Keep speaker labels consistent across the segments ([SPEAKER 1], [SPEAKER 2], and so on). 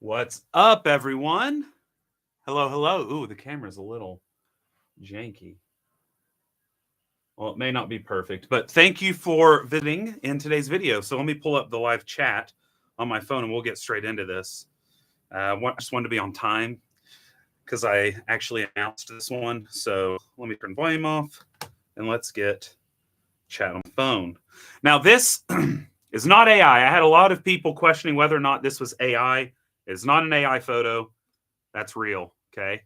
[SPEAKER 1] What's up, everyone? Hello, hello. Ooh, the camera's a little janky. Well, it may not be perfect, but thank you for visiting in today's video. So let me pull up the live chat on my phone and we'll get straight into this. I just wanted to be on time because I actually announced this one. So let me turn volume off and let's get chat on the phone. Now, this is not AI. I had a lot of people questioning whether or not this was AI. It's not an AI photo. That's real, okay?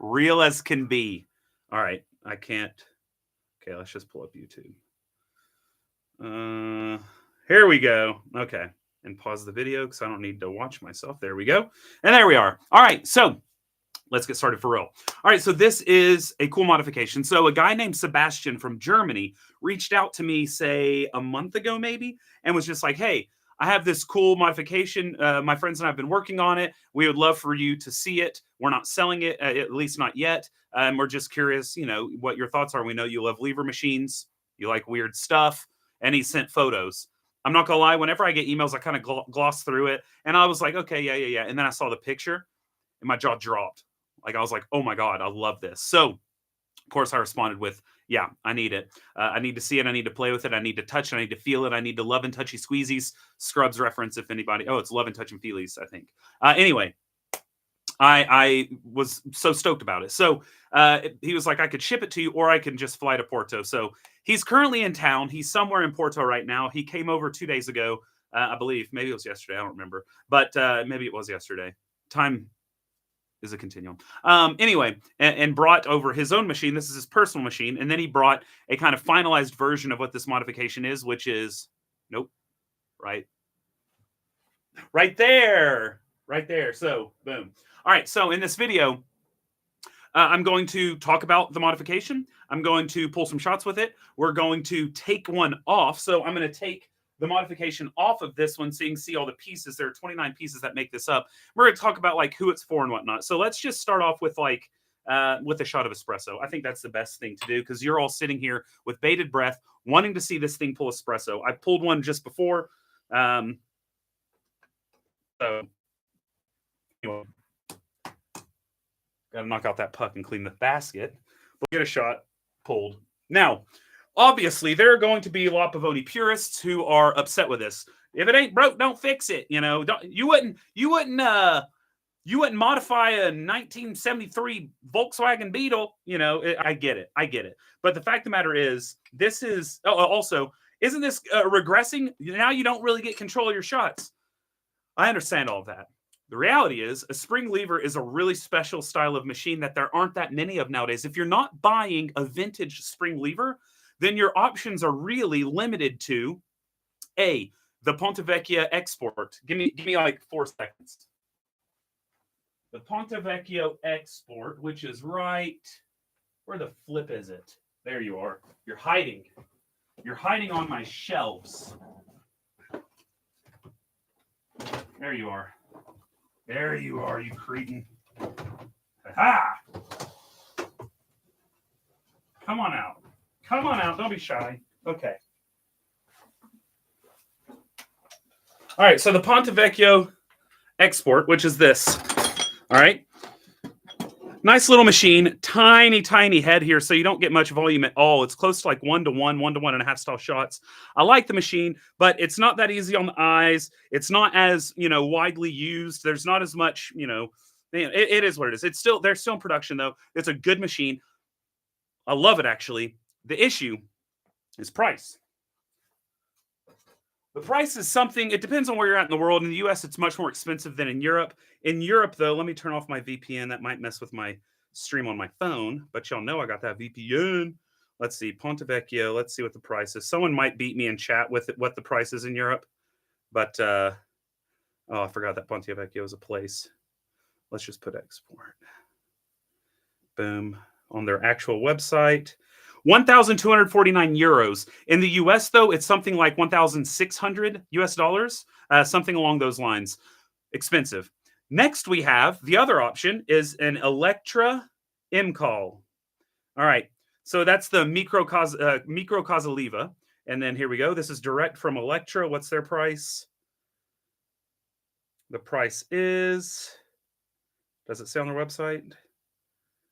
[SPEAKER 1] Real as can be. All right, I can't. Okay, let's just pull up YouTube. Here we go. Okay, and pause the video because I don't need to watch myself. There we go. And there we are. All right, so let's get started for real. All right, so this is a cool modification. So a guy named Sebastian from Germany reached out to me, say, a month ago maybe, and was just like, hey, I have this cool modification. My friends and I have been working on it. We would love for you to see it. We're not selling it, at least not yet. We're just curious, what your thoughts are. We know you love lever machines. You like weird stuff. And he sent photos. I'm not going to lie. Whenever I get emails, I kind of gloss through it. And I was like, okay, yeah. And then I saw the picture and my jaw dropped. Like, I was like, oh my God, I love this. So, of course, I responded with, yeah, I need it. I need to see it. I need to play with it. I need to touch it. I need to feel it. I need to love and touchy squeezies. Scrubs reference, if anybody. Oh, it's love and touch and feelies, I think. Anyway, I was so stoked about it. So he was like, I could ship it to you or I can just fly to Porto. So he's currently in town. He's somewhere in Porto right now. He came over 2 days ago, I believe. Maybe it was yesterday. I don't remember. But maybe it was yesterday. Time is a continuum. Anyway, and brought over his own machine. This is his personal machine. And then he brought a kind of finalized version of what this modification is, which is, nope, right there. So, boom. All right, so in this video, I'm going to talk about the modification. I'm going to pull some shots with it. We're going to take one off. So I'm going to take the modification off of this one so you can see all the pieces. There are 29 pieces that make this up. We're going to talk about like who it's for and whatnot. So let's just start off with like with a shot of espresso. I think that's the best thing to do because you're all sitting here with bated breath wanting to see this thing pull espresso. I pulled one just before. So anyway, got to knock out that puck and clean the basket. We'll get a shot pulled. Now, obviously, there are going to be a lot of Pavoni purists who are upset with this. If it ain't broke, don't fix it. You wouldn't modify a 1973 Volkswagen Beetle. I get it. But the fact of the matter is, this is also, isn't this regressing? Now you don't really get control of your shots. I understand all of that. The reality is a spring lever is a really special style of machine that there aren't that many of nowadays. If you're not buying a vintage spring lever, then your options are really limited to the Ponte Vecchio Export. Give me like 4 seconds. The Ponte Vecchio Export, which is right, where the flip is it? There you are. You're hiding on my shelves. There you are. There you are, you cretin. Ha! Come on out. Don't be shy. Okay. All right, so the Ponte Vecchio Export, which is this. All right. Nice little machine. Tiny head here, so you don't get much volume at all. It's close to like 1-to-1, 1-to-1.5 style shots. I like the machine, but it's not that easy on the eyes. It's not as, widely used. There's not as much, it is what it is. They're still in production, though. It's a good machine. I love it, actually. The issue is price. The price is something, it depends on where you're at in the world. In the US, it's much more expensive than in Europe. In Europe, though, let me turn off my VPN. That might mess with my stream on my phone, but y'all know I got that VPN. Let's see, Ponte Vecchio. Let's see what the price is. Someone might beat me in chat with what the price is in Europe, but, I forgot that Ponte Vecchio is a place. Let's just put export. Boom. On their actual website. 1,249 euros. In the US, though, it's something like 1,600 US dollars, something along those lines. Expensive. Next, we have the other option is an Electra M-Call. All right. So that's the Micro Casaliva. And then here we go. This is direct from Electra. What's their price? The price is, does it say on their website?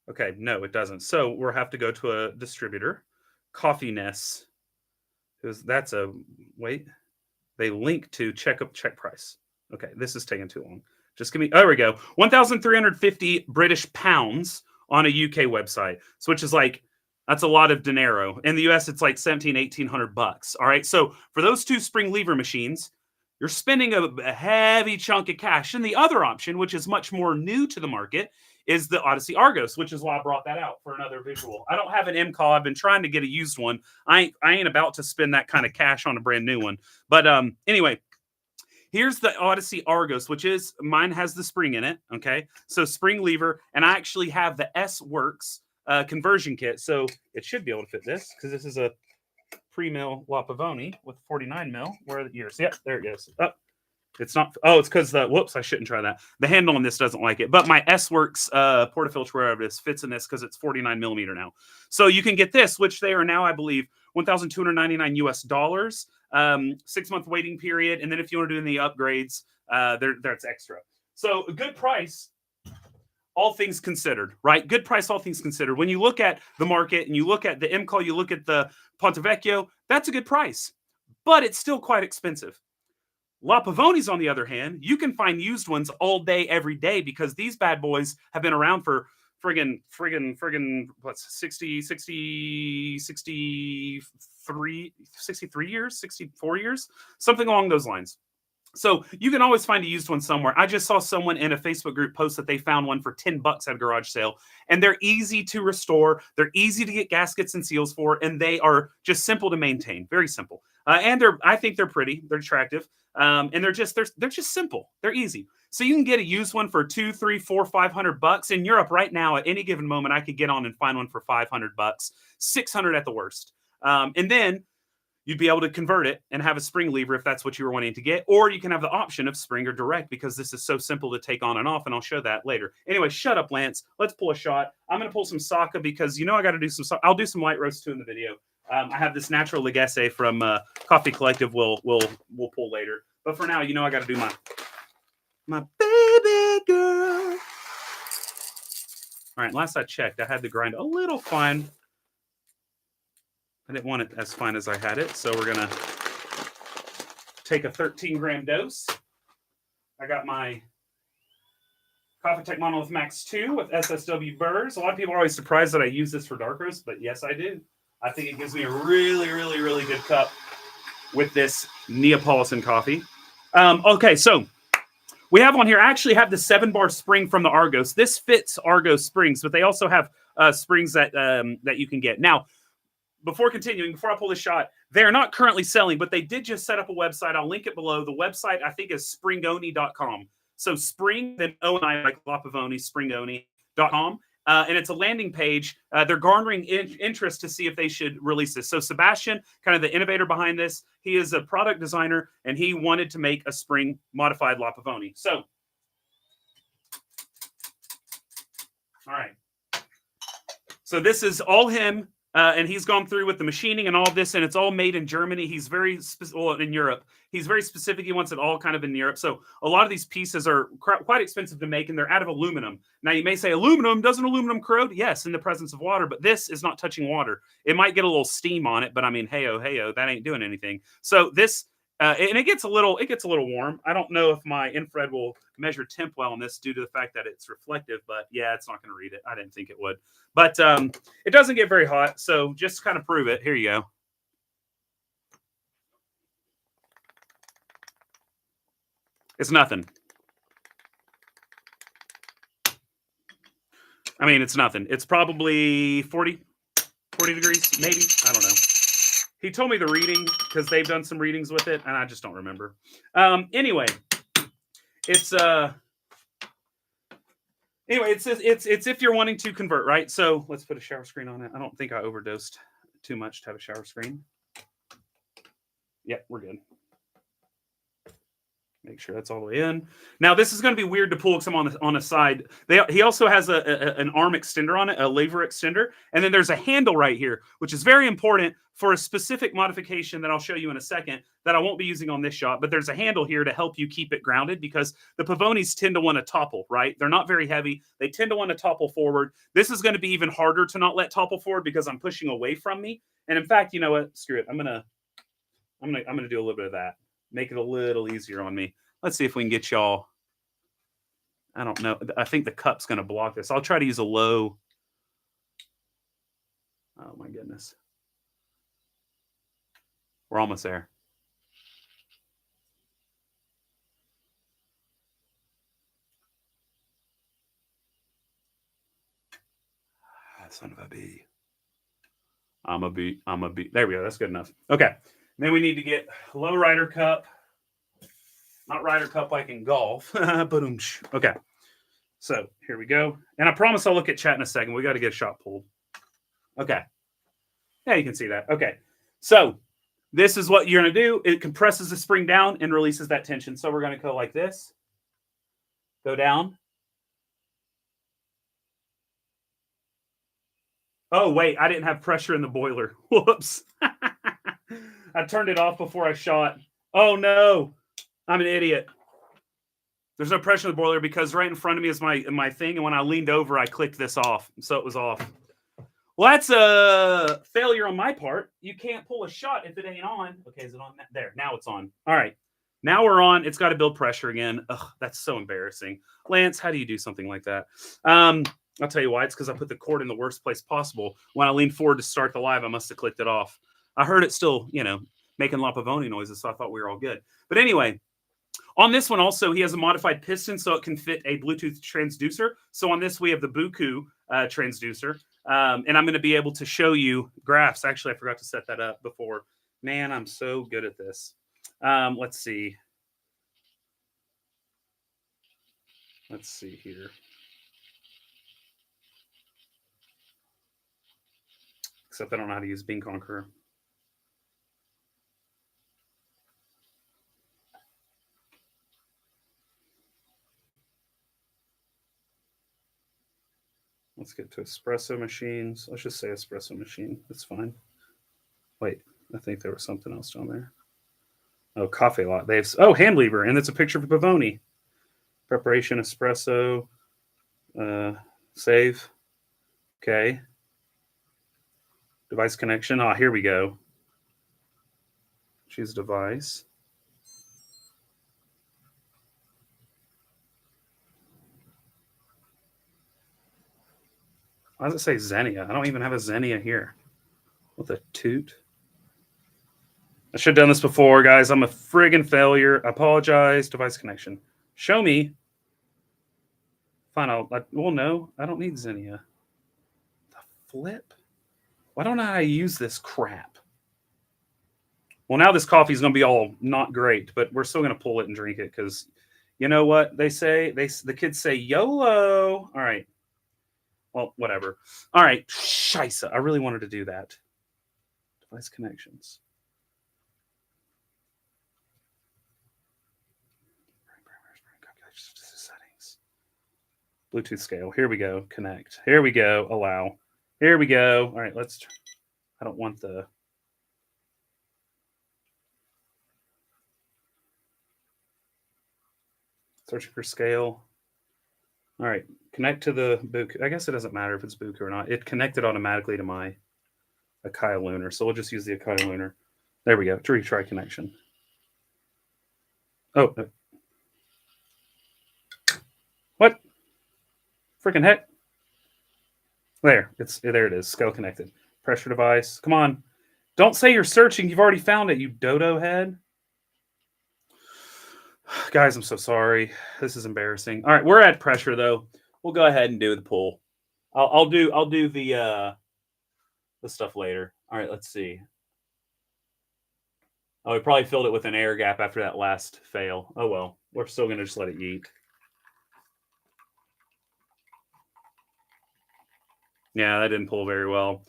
[SPEAKER 1] Okay, no, it doesn't. So we'll have to go to a distributor, Coffee Nest, because that's a, wait, they link to check price. Okay, this is taking too long. Just give me, oh, there we go. 1,350 British pounds on a UK website, so which is like, that's a lot of dinero. In the US, it's like 1,800 bucks. All right, so for those two spring lever machines, you're spending a heavy chunk of cash. And the other option, which is much more new to the market, is the Odyssey Argos, which is why I brought that out for another visual. I don't have an M-Call. I've been trying to get a used one. I ain't about to spend that kind of cash on a brand new one. But anyway, here's the Odyssey Argos, which is, mine has the spring in it, okay? So spring lever, and I actually have the S-Works conversion kit, so it should be able to fit this, because this is a pre-mill La Pavoni with 49 mil. Where are the ears? Yep, there it goes. Oh, it's not. Oh, it's because the, whoops, I shouldn't try that. The handle on this doesn't like it, but my S-Works portafilter, wherever it is, fits in this because it's 49 millimeter now. So you can get this, which they are now, I believe, $1,299 US. 6-month waiting period, and then if you want to do any upgrades, that's extra. So a good price, all things considered, right? Good price, all things considered. When you look at the market and you look at the M-Call, you look at the Ponte Vecchio, that's a good price, but it's still quite expensive. La Pavonis, on the other hand, you can find used ones all day, every day, because these bad boys have been around for friggin', what's 63 years, 64 years, something along those lines. So you can always find a used one somewhere. I just saw someone in a Facebook group post that they found one for $10 at a garage sale, and they're easy to restore. They're easy to get gaskets and seals for, and they are just simple to maintain. Very simple. And I think they're pretty. They're attractive. And they're just simple. They're easy. So you can get a used one for $200, $300, $400, $500 in Europe right now. At any given moment, I could get on and find one for $500, $600 at the worst. And then you'd be able to convert it and have a spring lever if that's what you were wanting to get. Or you can have the option of spring or direct, because this is so simple to take on and off, and I'll show that later. Anyway, shut up, Lance. Let's pull a shot. I'm going to pull some Saka because, I got to do some, I'll do some light roast too in the video. I have this natural Legacy from Coffee Collective we'll pull later. But for now, I got to do my baby girl. All right, last I checked, I had to grind a little fine. I didn't want it as fine as I had it, so we're going to take a 13-gram dose. I got my Coffee Tech Monolith Max 2 with SSW burrs. A lot of people are always surprised that I use this for dark roast, but yes, I do. I think it gives me a really, really, really good cup with this Neapolitan coffee. Okay, so we have on here, I actually have the 7-bar spring from the Argos. This fits Argos springs, but they also have springs that you can get. Now, before continuing, before I pull the shot, they're not currently selling, but they did just set up a website. I'll link it below. The website, I think, is springoni.com. So spring, then O-N-I, like La Pavoni, springoni.com. And it's a landing page. They're garnering interest to see if they should release this. So Sebastian, kind of the innovator behind this, he is a product designer, and he wanted to make a spring modified La Pavoni. So, all right. So this is all him. And he's gone through with the machining and all of this, and it's all made in Germany. He's very in Europe. He's very specific. He wants it all kind of in Europe. So a lot of these pieces are quite expensive to make, and they're out of aluminum. Now, you may say, aluminum, doesn't aluminum corrode? Yes, in the presence of water, but this is not touching water. It might get a little steam on it, but I mean, hey-oh, that ain't doing anything. So this, and it gets a little warm. I don't know if my infrared will measure temp well on this due to the fact that it's reflective, but yeah, it's not going to read it. I didn't think it would. But it doesn't get very hot, so just to kind of prove it, here you go. It's nothing. I mean, it's nothing. It's probably 40 degrees, maybe. I don't know. He told me the reading because they've done some readings with it, and I just don't remember. Anyway, it's if you're wanting to convert, right? So let's put a shower screen on it. I don't think I overdosed too much to have a shower screen. Yep, we're good. Make sure that's all the way in. Now, this is going to be weird to pull because I'm on a side. He also has an arm extender on it, a lever extender. And then there's a handle right here, which is very important for a specific modification that I'll show you in a second that I won't be using on this shot. But there's a handle here to help you keep it grounded because the Pavonis tend to want to topple, right? They're not very heavy. They tend to want to topple forward. This is going to be even harder to not let topple forward because I'm pushing away from me. And in fact, you know what? Screw it. I'm gonna do a little bit of that. Make it a little easier on me. Let's see if we can get y'all. I don't know. I think the cup's going to block this. I'll try to use a low. Oh, my goodness. We're almost there. Son of a bee. I'm a bee. There we go. That's good enough. Okay. Then we need to get low rider cup. Not rider cup like in golf. Okay. So here we go. And I promise I'll look at chat in a second. We got to get a shot pulled. Okay. Yeah, you can see that. Okay. So this is what you're going to do. It compresses the spring down and releases that tension. So we're going to go like this. Go down. Oh, wait. I didn't have pressure in the boiler. Whoops. I turned it off before I shot. Oh, no. I'm an idiot. There's no pressure in the boiler because right in front of me is my thing. And when I leaned over, I clicked this off. So it was off. Well, that's a failure on my part. You can't pull a shot if it ain't on. Okay, is it on? There. Now it's on. All right. Now we're on. It's got to build pressure again. Ugh, that's so embarrassing. Lance, how do you do something like that? I'll tell you why. It's because I put the cord in the worst place possible. When I leaned forward to start the live, I must have clicked it off. I heard it still, making La Pavoni noises, so I thought we were all good. But anyway, on this one also, he has a modified piston so it can fit a Bluetooth transducer. So on this, we have the Buku transducer. And I'm going to be able to show you graphs. Actually, I forgot to set that up before. Man, I'm so good at this. Let's see. Let's see here. Except I don't know how to use Bean Conqueror. Let's get to espresso machines. Let's just say espresso machine. That's fine. Wait, I think there was something else down there. Oh, coffee lot. They have hand lever, and it's a picture of Pavoni. Preparation espresso. Save. Okay. Device connection. Ah, here we go. Choose device. Why does it say Xenia? I don't even have a Xenia here. With a toot. I should have done this before, guys. I'm a friggin' failure. I apologize. Device connection. Show me. Fine. Well, no. I don't need Xenia. The flip? Why don't I use this crap? Well, now this coffee is going to be all not great, but we're still going to pull it and drink it because you know what they say? The kids say YOLO. All right. Well, whatever. All right. Scheisse. I really wanted to do that. Device connections. Settings. Bluetooth scale. Here we go. Connect. Here we go. Allow. Here we go. All right. I don't want the. Searching for scale. All right. Connect to the Buku. I guess it doesn't matter if it's Buku or not. It connected automatically to my Akai Lunar. So we'll just use the Akai Lunar. There we go. To retry connection. Oh. What? Freaking heck. There it is. Scale connected. Pressure device. Come on. Don't say you're searching. You've already found it, you dodo head. Guys, I'm so sorry. This is embarrassing. All right, we're at pressure though. We'll go ahead and do the pull. I'll do the stuff later. All right, let's see. Oh, we probably filled it with an air gap after that last fail. Oh well, we're still gonna just let it yeet. Yeah, that didn't pull very well.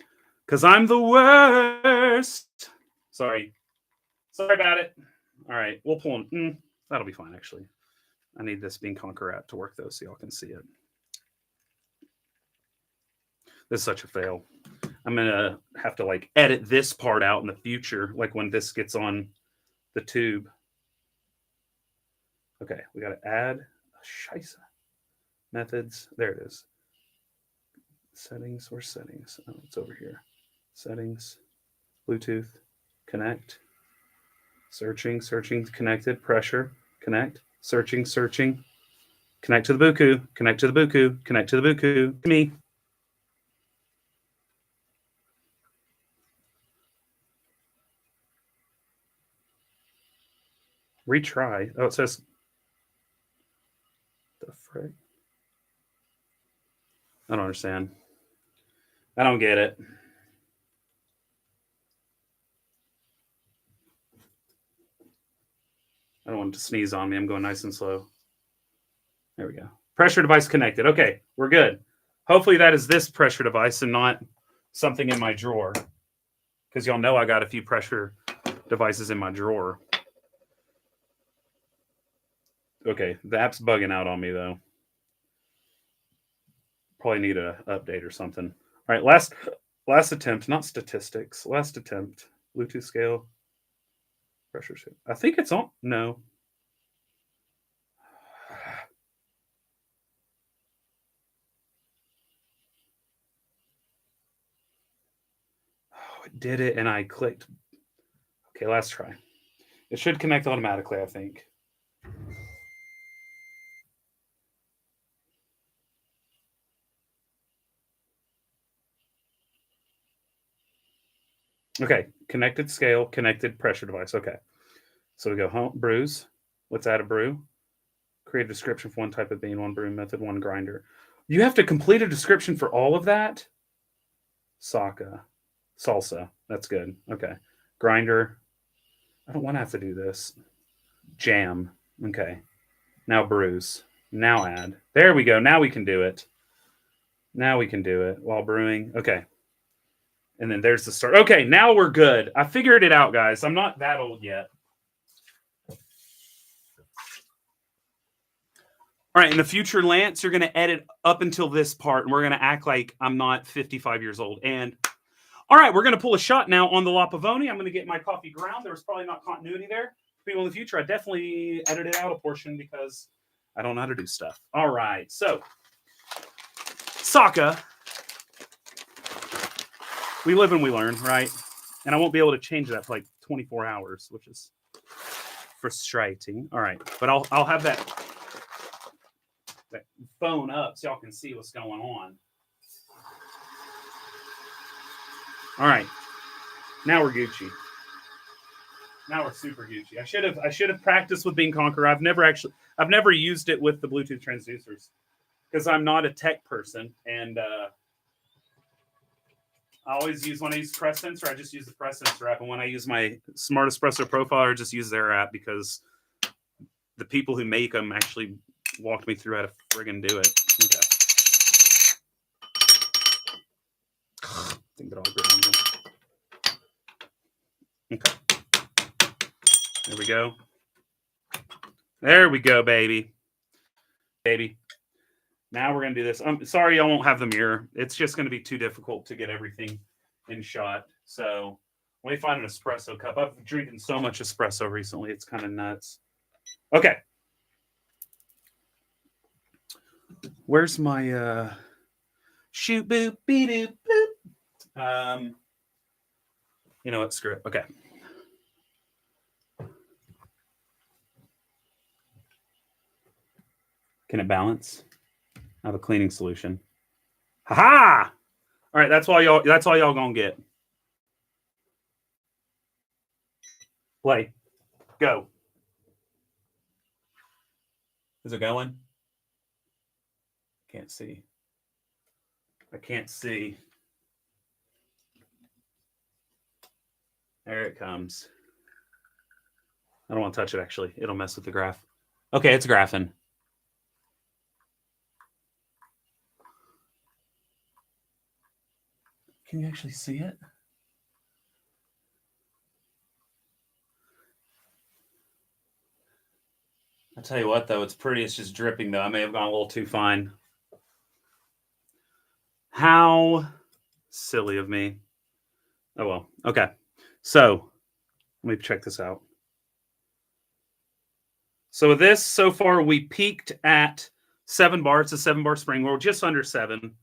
[SPEAKER 1] Because I'm the worst. Sorry about it. All right, we'll pull. That'll be fine, actually. I need this Bean Conqueror app to work, though, so y'all can see it. This is such a fail. I'm going to have to, like, edit this part out in the future, like when this gets on the tube. Okay, we got to add Scheisse. Methods. There it is. Settings. Where's settings? Oh, it's over here. Settings. Bluetooth. Connect. Searching. Connected. Pressure. Connect. Searching. Connect to the Buku. Connect to the Buku. Connect to the Buku. Me. Retry. Oh, it says the frick. I don't understand. I don't get it. I don't want it to sneeze on me. I'm going nice and slow. There we go. Pressure device connected. Okay, we're good. Hopefully that is this pressure device and not something in my drawer. Because y'all know I got a few pressure devices in my drawer. Okay, the app's bugging out on me, though. Probably need an update or something. All right, last attempt, not statistics. Last attempt. Bluetooth scale. Pressure. I think it's on. No. Oh, it did it, and I clicked. Okay, last try. It should connect automatically, I think. Okay, connected scale, connected pressure device. Okay. So we go home, brews. Let's add a brew. Create a description for one type of bean, one brewing method, one grinder. You have to complete a description for all of that? Salsa. That's good. Okay. Grinder. I don't want to have to do this. Jam. Okay. Now brews. Now add. There we go. Now we can do it. Now we can do it while brewing. Okay. And then there's the start. Okay, now we're good. I figured it out, guys. I'm not that old yet. All right, in the future, Lance, you're going to edit up until this part, and we're going to act like I'm not 55 years old. And all right, we're going to pull a shot now on the La Pavoni. I'm going to get my coffee ground. There was probably not continuity there. People in the future, I definitely edited out a portion because I don't know how to do stuff. All right, so Saka. We live and we learn, right? And I won't be able to change that for like 24 hours, which is frustrating. All right, but I'll have that phone up so y'all can see what's going on. All right, now we're Gucci. Now we're super Gucci. I should have practiced with Bean Conqueror. I've never used it with the Bluetooth transducers because I'm not a tech person, and I always use, when I use Press Sensor, I just use the Press Sensor app. And when I use my Smart Espresso Profiler, I just use their app because the people who make them actually walked me through how to friggin' do it. Okay. I think that all good. Okay. There we go. There we go, baby. Now we're going to do this. I'm sorry I won't have the mirror. It's just going to be too difficult to get everything in shot. So let me find an espresso cup. I've been drinking so much espresso recently. It's kind of nuts. Okay. Where's my shoot boop be doop boop? You know what? Screw it. Okay. Can it balance? I have a cleaning solution. Ha-ha! All right, that's all y'all gonna get. Play. Go. Is it going? Can't see. I can't see. There it comes. I don't want to touch it, actually. It'll mess with the graph. Okay, it's graphing. Can you actually see it? I tell you what, though, it's pretty. It's just dripping, though. I may have gone a little too fine. How silly of me. Oh, well. Okay. So let me check this out. So with this, so far, we peaked at 7 bar. It's a 7-bar spring. We're just under 7.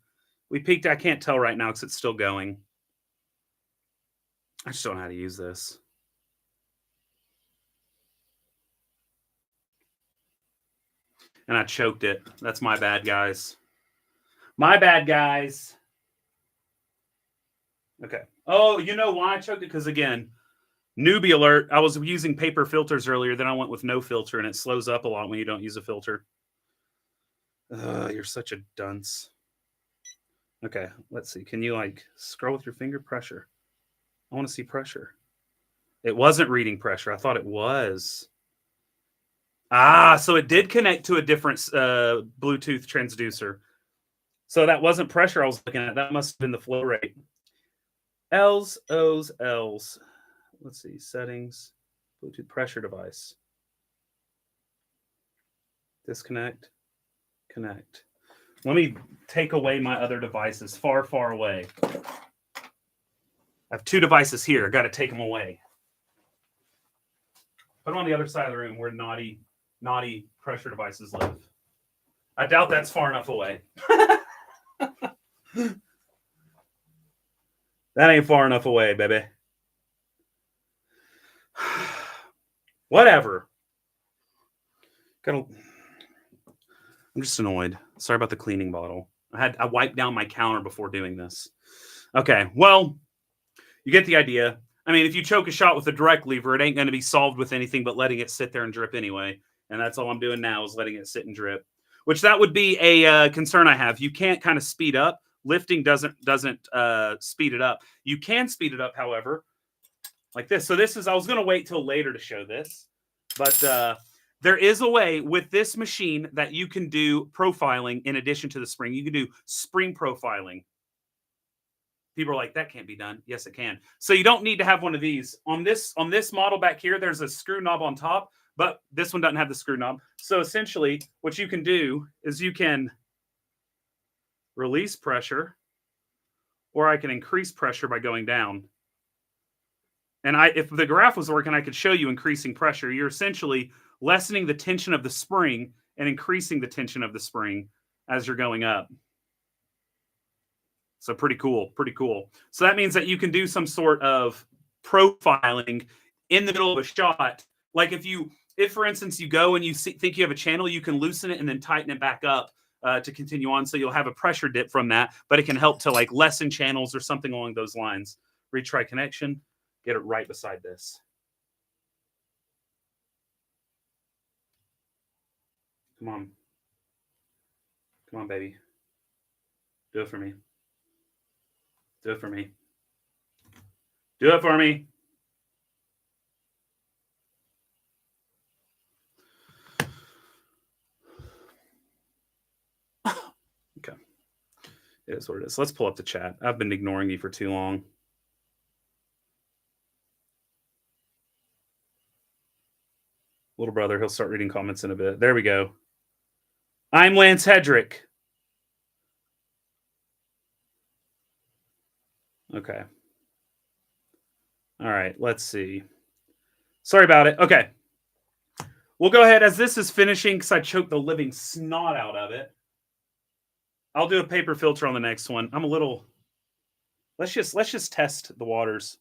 [SPEAKER 1] We peaked. I can't tell right now because it's still going. I just don't know how to use this. And I choked it. That's my bad, guys. My bad, guys. Okay. Oh, you know why I choked it? Because, again, newbie alert. I was using paper filters earlier. Then I went with no filter, and it slows up a lot when you don't use a filter. You're such a dunce. Okay, let's see. Can you, like, scroll with your finger? Pressure. I want to see pressure. It wasn't reading pressure. I thought it was. Ah, so it did connect to a different Bluetooth transducer. So that wasn't pressure I was looking at. That must have been the flow rate. L's, O's, L's. Let's see. Settings. Bluetooth pressure device. Disconnect. Connect. Let me take away my other devices far, far away. I have 2 devices here. I got to take them away. Put them on the other side of the room where naughty pressure devices live. I doubt that's far enough away. That ain't far enough away, baby. Whatever. I'm just annoyed. Sorry about the cleaning bottle. I wiped down my counter before doing this. Okay, well, you get the idea. I mean, if you choke a shot with a direct lever, it ain't going to be solved with anything but letting it sit there and drip anyway. And that's all I'm doing now is letting it sit and drip, which that would be a concern I have. You can't kind of speed up. Lifting doesn't speed it up. You can speed it up, however, like this. So this is, I was going to wait till later to show this, but there is a way with this machine that you can do profiling in addition to the spring. You can do spring profiling. People are like, that can't be done. Yes, it can. So you don't need to have one of these. On this model back here, there's a screw knob on top, but this one doesn't have the screw knob. So essentially, what you can do is you can release pressure, or I can increase pressure by going down. And if the graph was working, I could show you increasing pressure. You're essentially lessening the tension of the spring and increasing the tension of the spring as you're going up. So pretty cool, pretty cool. So that means that you can do some sort of profiling in the middle of a shot. Like if for instance, you go and you think you have a channel, you can loosen it and then tighten it back up to continue on. So you'll have a pressure dip from that, but it can help to like lessen channels or something along those lines. Retry connection, get it right beside this. Come on. Come on, baby. Do it for me. Do it for me. Do it for me. Okay. It is what it is. Let's pull up the chat. I've been ignoring you for too long. Little brother, he'll start reading comments in a bit. There we go. I'm Lance Hedrick. Okay. All right, let's see. Sorry about it. Okay. We'll go ahead as this is finishing because I choked the living snot out of it. I'll do a paper filter on the next one. I'm a little. Let's just test the waters.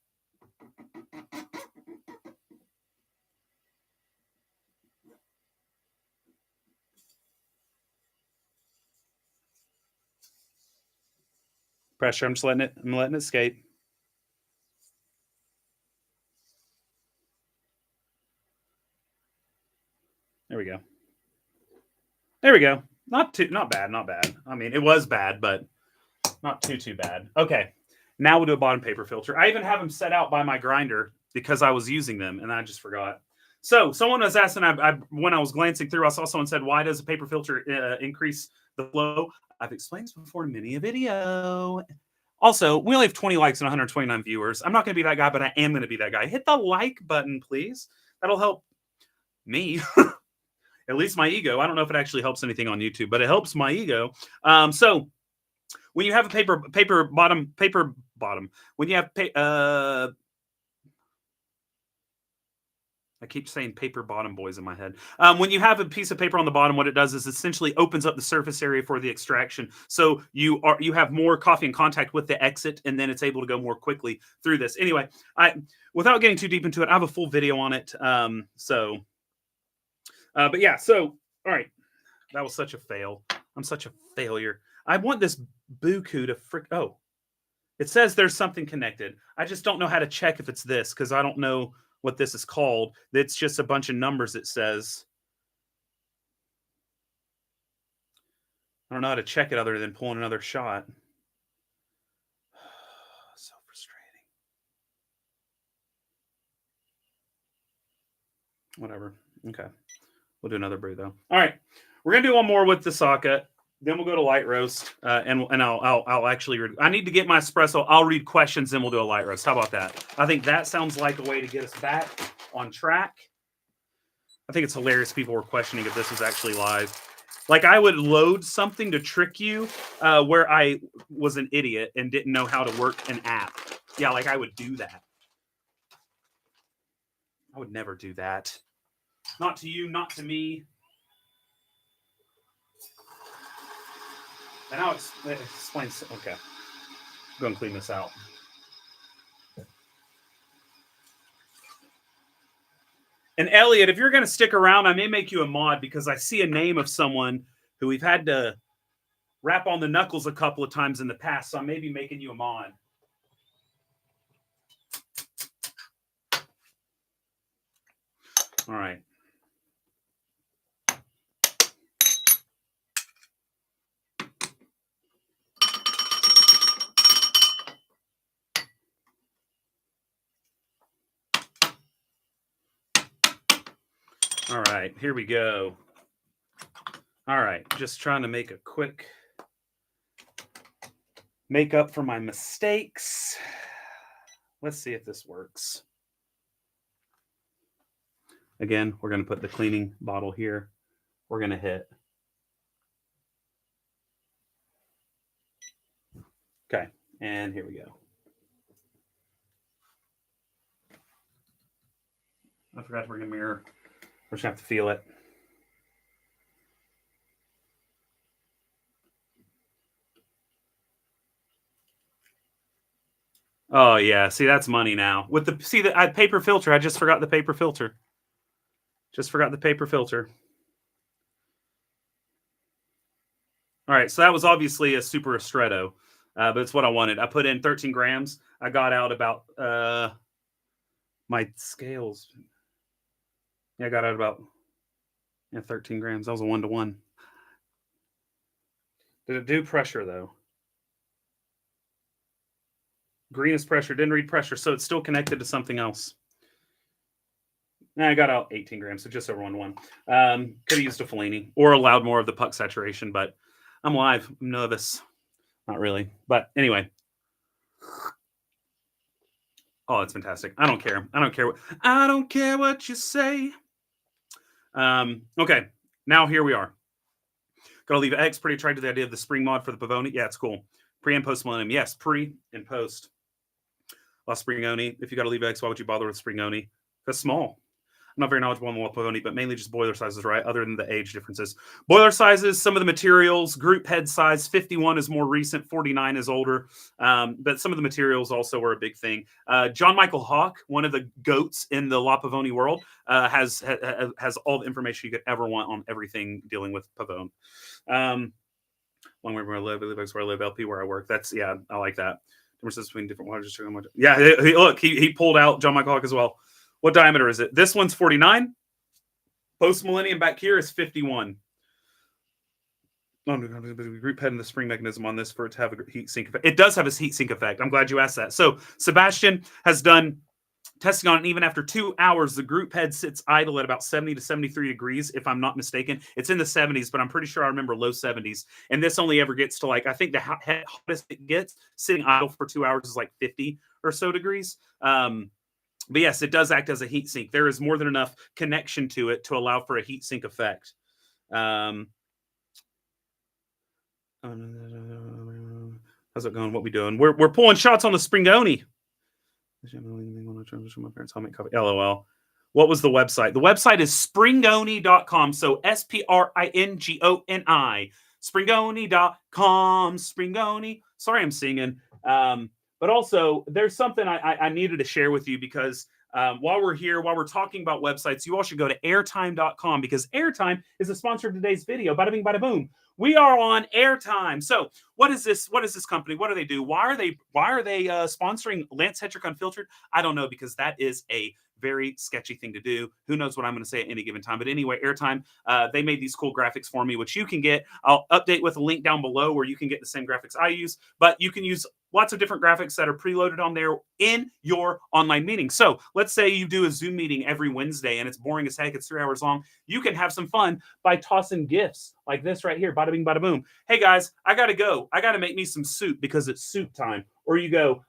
[SPEAKER 1] Pressure. I'm letting it escape. There we go. There we go. Not bad. I mean, it was bad, but not too bad. Okay. Now we'll do a bottom paper filter. I even have them set out by my grinder because I was using them and I just forgot. So someone was asking, when I was glancing through, I saw someone said, why does a paper filter increase the flow? I've explained this before in many a video. Also, we only have 20 likes and 129 viewers. I'm not going to be that guy, but I am going to be that guy. Hit the like button, please. That'll help me. At least my ego. I don't know if it actually helps anything on YouTube, but it helps my ego. So when you have a paper bottom, when you have I keep saying paper bottom boys in my head. When you have a piece of paper on the bottom, what it does is essentially opens up the surface area for the extraction. So you have more coffee in contact with the exit, and then it's able to go more quickly through this. Anyway, without getting too deep into it, I have a full video on it. But yeah, so all right, that was such a fail. I'm such a failure. I want this buku to frick. Oh, it says there's something connected. I just don't know how to check if it's this because I don't know what this is called. It's just a bunch of numbers it says. I don't know how to check it other than pulling another shot. So frustrating. Whatever. Okay. We'll do another brew though. All right. We're going to do one more with the socket. Then we'll go to light roast, and I'll actually read. I need to get my espresso. I'll read questions, then we'll do a light roast. How about that? I think that sounds like a way to get us back on track. I think it's hilarious. People were questioning if this was actually live. Like I would load something to trick you, where I was an idiot and didn't know how to work an app. Yeah, like I would do that. I would never do that. Not to you, not to me. And I'll explain. Okay. Go and clean this out. And Elliot, if you're going to stick around, I may make you a mod because I see a name of someone who we've had to rap on the knuckles a couple of times in the past. So I may be making you a mod. All right. All right, here we go. All right, just trying to make a quick make up for my mistakes. Let's see if this works. Again, we're going to put the cleaning bottle here. We're going to hit. Okay, and here we go. I forgot to bring a mirror. We're just going to have to feel it. Oh, yeah. See, that's money now. With the paper filter. I just forgot the paper filter. Just forgot the paper filter. All right, so that was obviously a super ristretto, but it's what I wanted. I put in 13 grams. I got out about my scales. Yeah, I got out about 13 grams. That was a 1-to-1. Did it do pressure, though? Green is pressure. Didn't read pressure, so it's still connected to something else. Now I got out 18 grams, so just over 1-to-1. Could have used a Fellini or allowed more of the puck saturation, but I'm live. I'm nervous. Not really. But anyway. Oh, it's fantastic. I don't care. I don't care what you say. Okay. Now here we are. Gotta leave X. Pretty attracted to the idea of the spring mod for the Pavoni. Yeah, it's cool. Pre and post millennium. Yes, pre and post. La Springoni. If you gotta leave X, why would you bother with Springoni? That's small. I'm not very knowledgeable on the Pavoni, but mainly just boiler sizes, right? Other than the age differences. Boiler sizes, some of the materials, group head size, 51 is more recent, 49 is older. But some of the materials also were a big thing. John Michael Hawk, one of the goats in the La Pavoni world, has all the information you could ever want on everything dealing with Pavone. Long way where I live, where I live, LP where I work. That's, yeah, I like that. Differences between different waters. Yeah, look, he pulled out John Michael Hawk as well. What diameter is it? This one's 49. Post millennium back here is 51. Group head and the spring mechanism on this for it to have a heat sink effect. It does have a heat sink effect. I'm glad you asked that. So Sebastian has done testing on it. And even after 2 hours, the group head sits idle at about 70 to 73 degrees, if I'm not mistaken. It's in the 70s, but I'm pretty sure I remember low 70s. And this only ever gets to, like, I think the hottest it gets sitting idle for 2 hours is like 50 or so degrees. But yes, it does act as a heat sink. There is more than enough connection to it to allow for a heat sink effect. How's it going? What we doing? We're pulling shots on the Springoni. My parents, I'll make coffee. LOL. What was the website? The website is springoni.com. So Springoni. Springoni.com. Springoni. Sorry, I'm singing. But also, there's something I needed to share with you because while we're here, while we're talking about websites, you all should go to airtime.com because Airtime is the sponsor of today's video. Bada bing, bada boom. We are on Airtime. So what is this? What is this company? What do they do? Why are they sponsoring Lance Hedrick Unfiltered? I don't know, because that is a very sketchy thing to do. Who knows what I'm going to say at any given time. But anyway, Airtime, they made these cool graphics for me, which you can get. I'll update with a link down below where you can get the same graphics I use, but you can use lots of different graphics that are preloaded on there in your online meeting. So let's say you do a Zoom meeting every Wednesday and it's boring as heck. It's 3 hours long. You can have some fun by tossing gifts like this right here. Bada bing, bada boom. Hey guys, I got to go. I got to make me some soup because it's soup time. Or you go,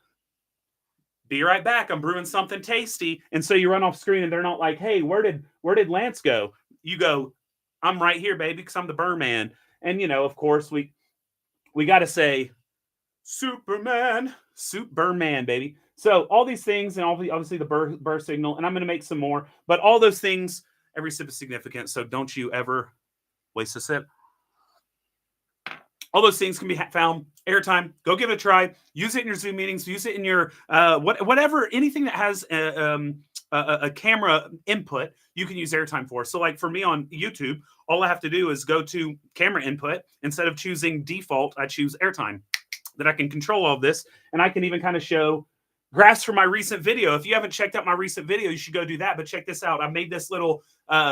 [SPEAKER 1] be right back. I'm brewing something tasty. And so you run off screen and they're not like, hey, where did Lance go? You go, I'm right here, baby, because I'm the burr man. And, you know, of course, we got to say, Superman, Superman, baby. So all these things, and obviously the burr signal, and I'm going to make some more, but all those things, every sip is significant. So don't you ever waste a sip. All those things can be found. Airtime, go give it a try. Use it in your Zoom meetings. Use it in your whatever, anything that has a camera input, you can use Airtime for. So like for me on YouTube, all I have to do is go to camera input. Instead of choosing default, I choose Airtime. That I can control all of this, and I can even kind of show graphs for my recent video. If you haven't checked out my recent video, you should go do that. But check this out. I made this little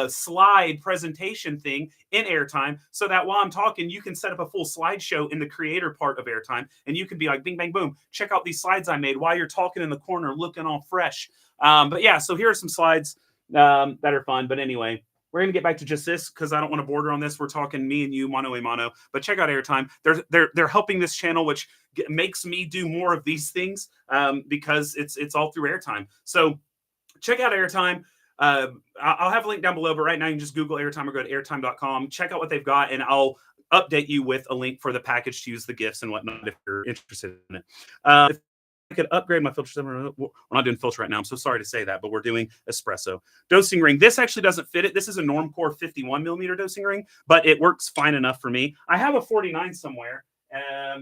[SPEAKER 1] slide presentation thing in Airtime so that while I'm talking, you can set up a full slideshow in the creator part of Airtime, and you can be like, bing, bang, boom. Check out these slides I made while you're talking in the corner, looking all fresh. But yeah, so here are some slides that are fun. But anyway, we're going to get back to just this because I don't want to border on this. We're talking me and you, mano a mano. But check out Airtime. They're helping this channel, which makes me do more of these things because it's all through Airtime. So check out Airtime. I'll have a link down below, but right now you can just Google Airtime or go to airtime.com. Check out what they've got, and I'll update you with a link for the package to use the gifts and whatnot if you're interested in it. If I could upgrade my filter system. We're not doing filter right now. I'm so sorry to say that, but we're doing espresso. Dosing ring. This actually doesn't fit it. This is a Normcore 51 millimeter dosing ring, but it works fine enough for me. I have a 49 somewhere. I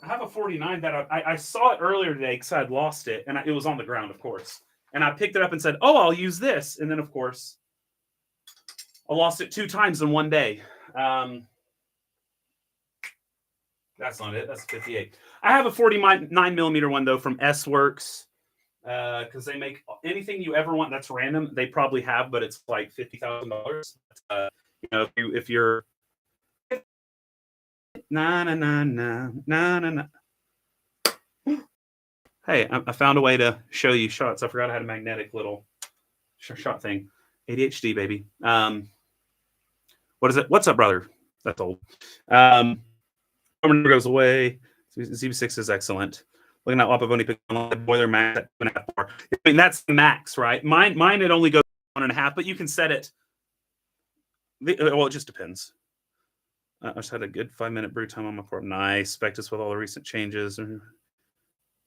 [SPEAKER 1] have a 49 that I saw it earlier today because I had lost it, and it was on the ground, of course. And I picked it up and said, oh, I'll use this. And then, of course, I lost it 2 times in one day. That's not it. That's 58. I have a 49 millimeter one, though, from S-Works because they make anything you ever want that's random. They probably have, but it's like $50,000. You know, if you're na na na na na na na. Hey, I found a way to show you shots. I forgot I had a magnetic little shot thing. ADHD, baby. What is it? What's up, brother? That's old. Never goes away. ZB6 is excellent. Looking at Pavoni boiler max at 2.5 bar. I mean, that's the max, right? Mine it only goes 1.5, but you can set it. Well, it just depends. I just had a good 5-minute brew time on my port. Nice. Vectus with all the recent changes.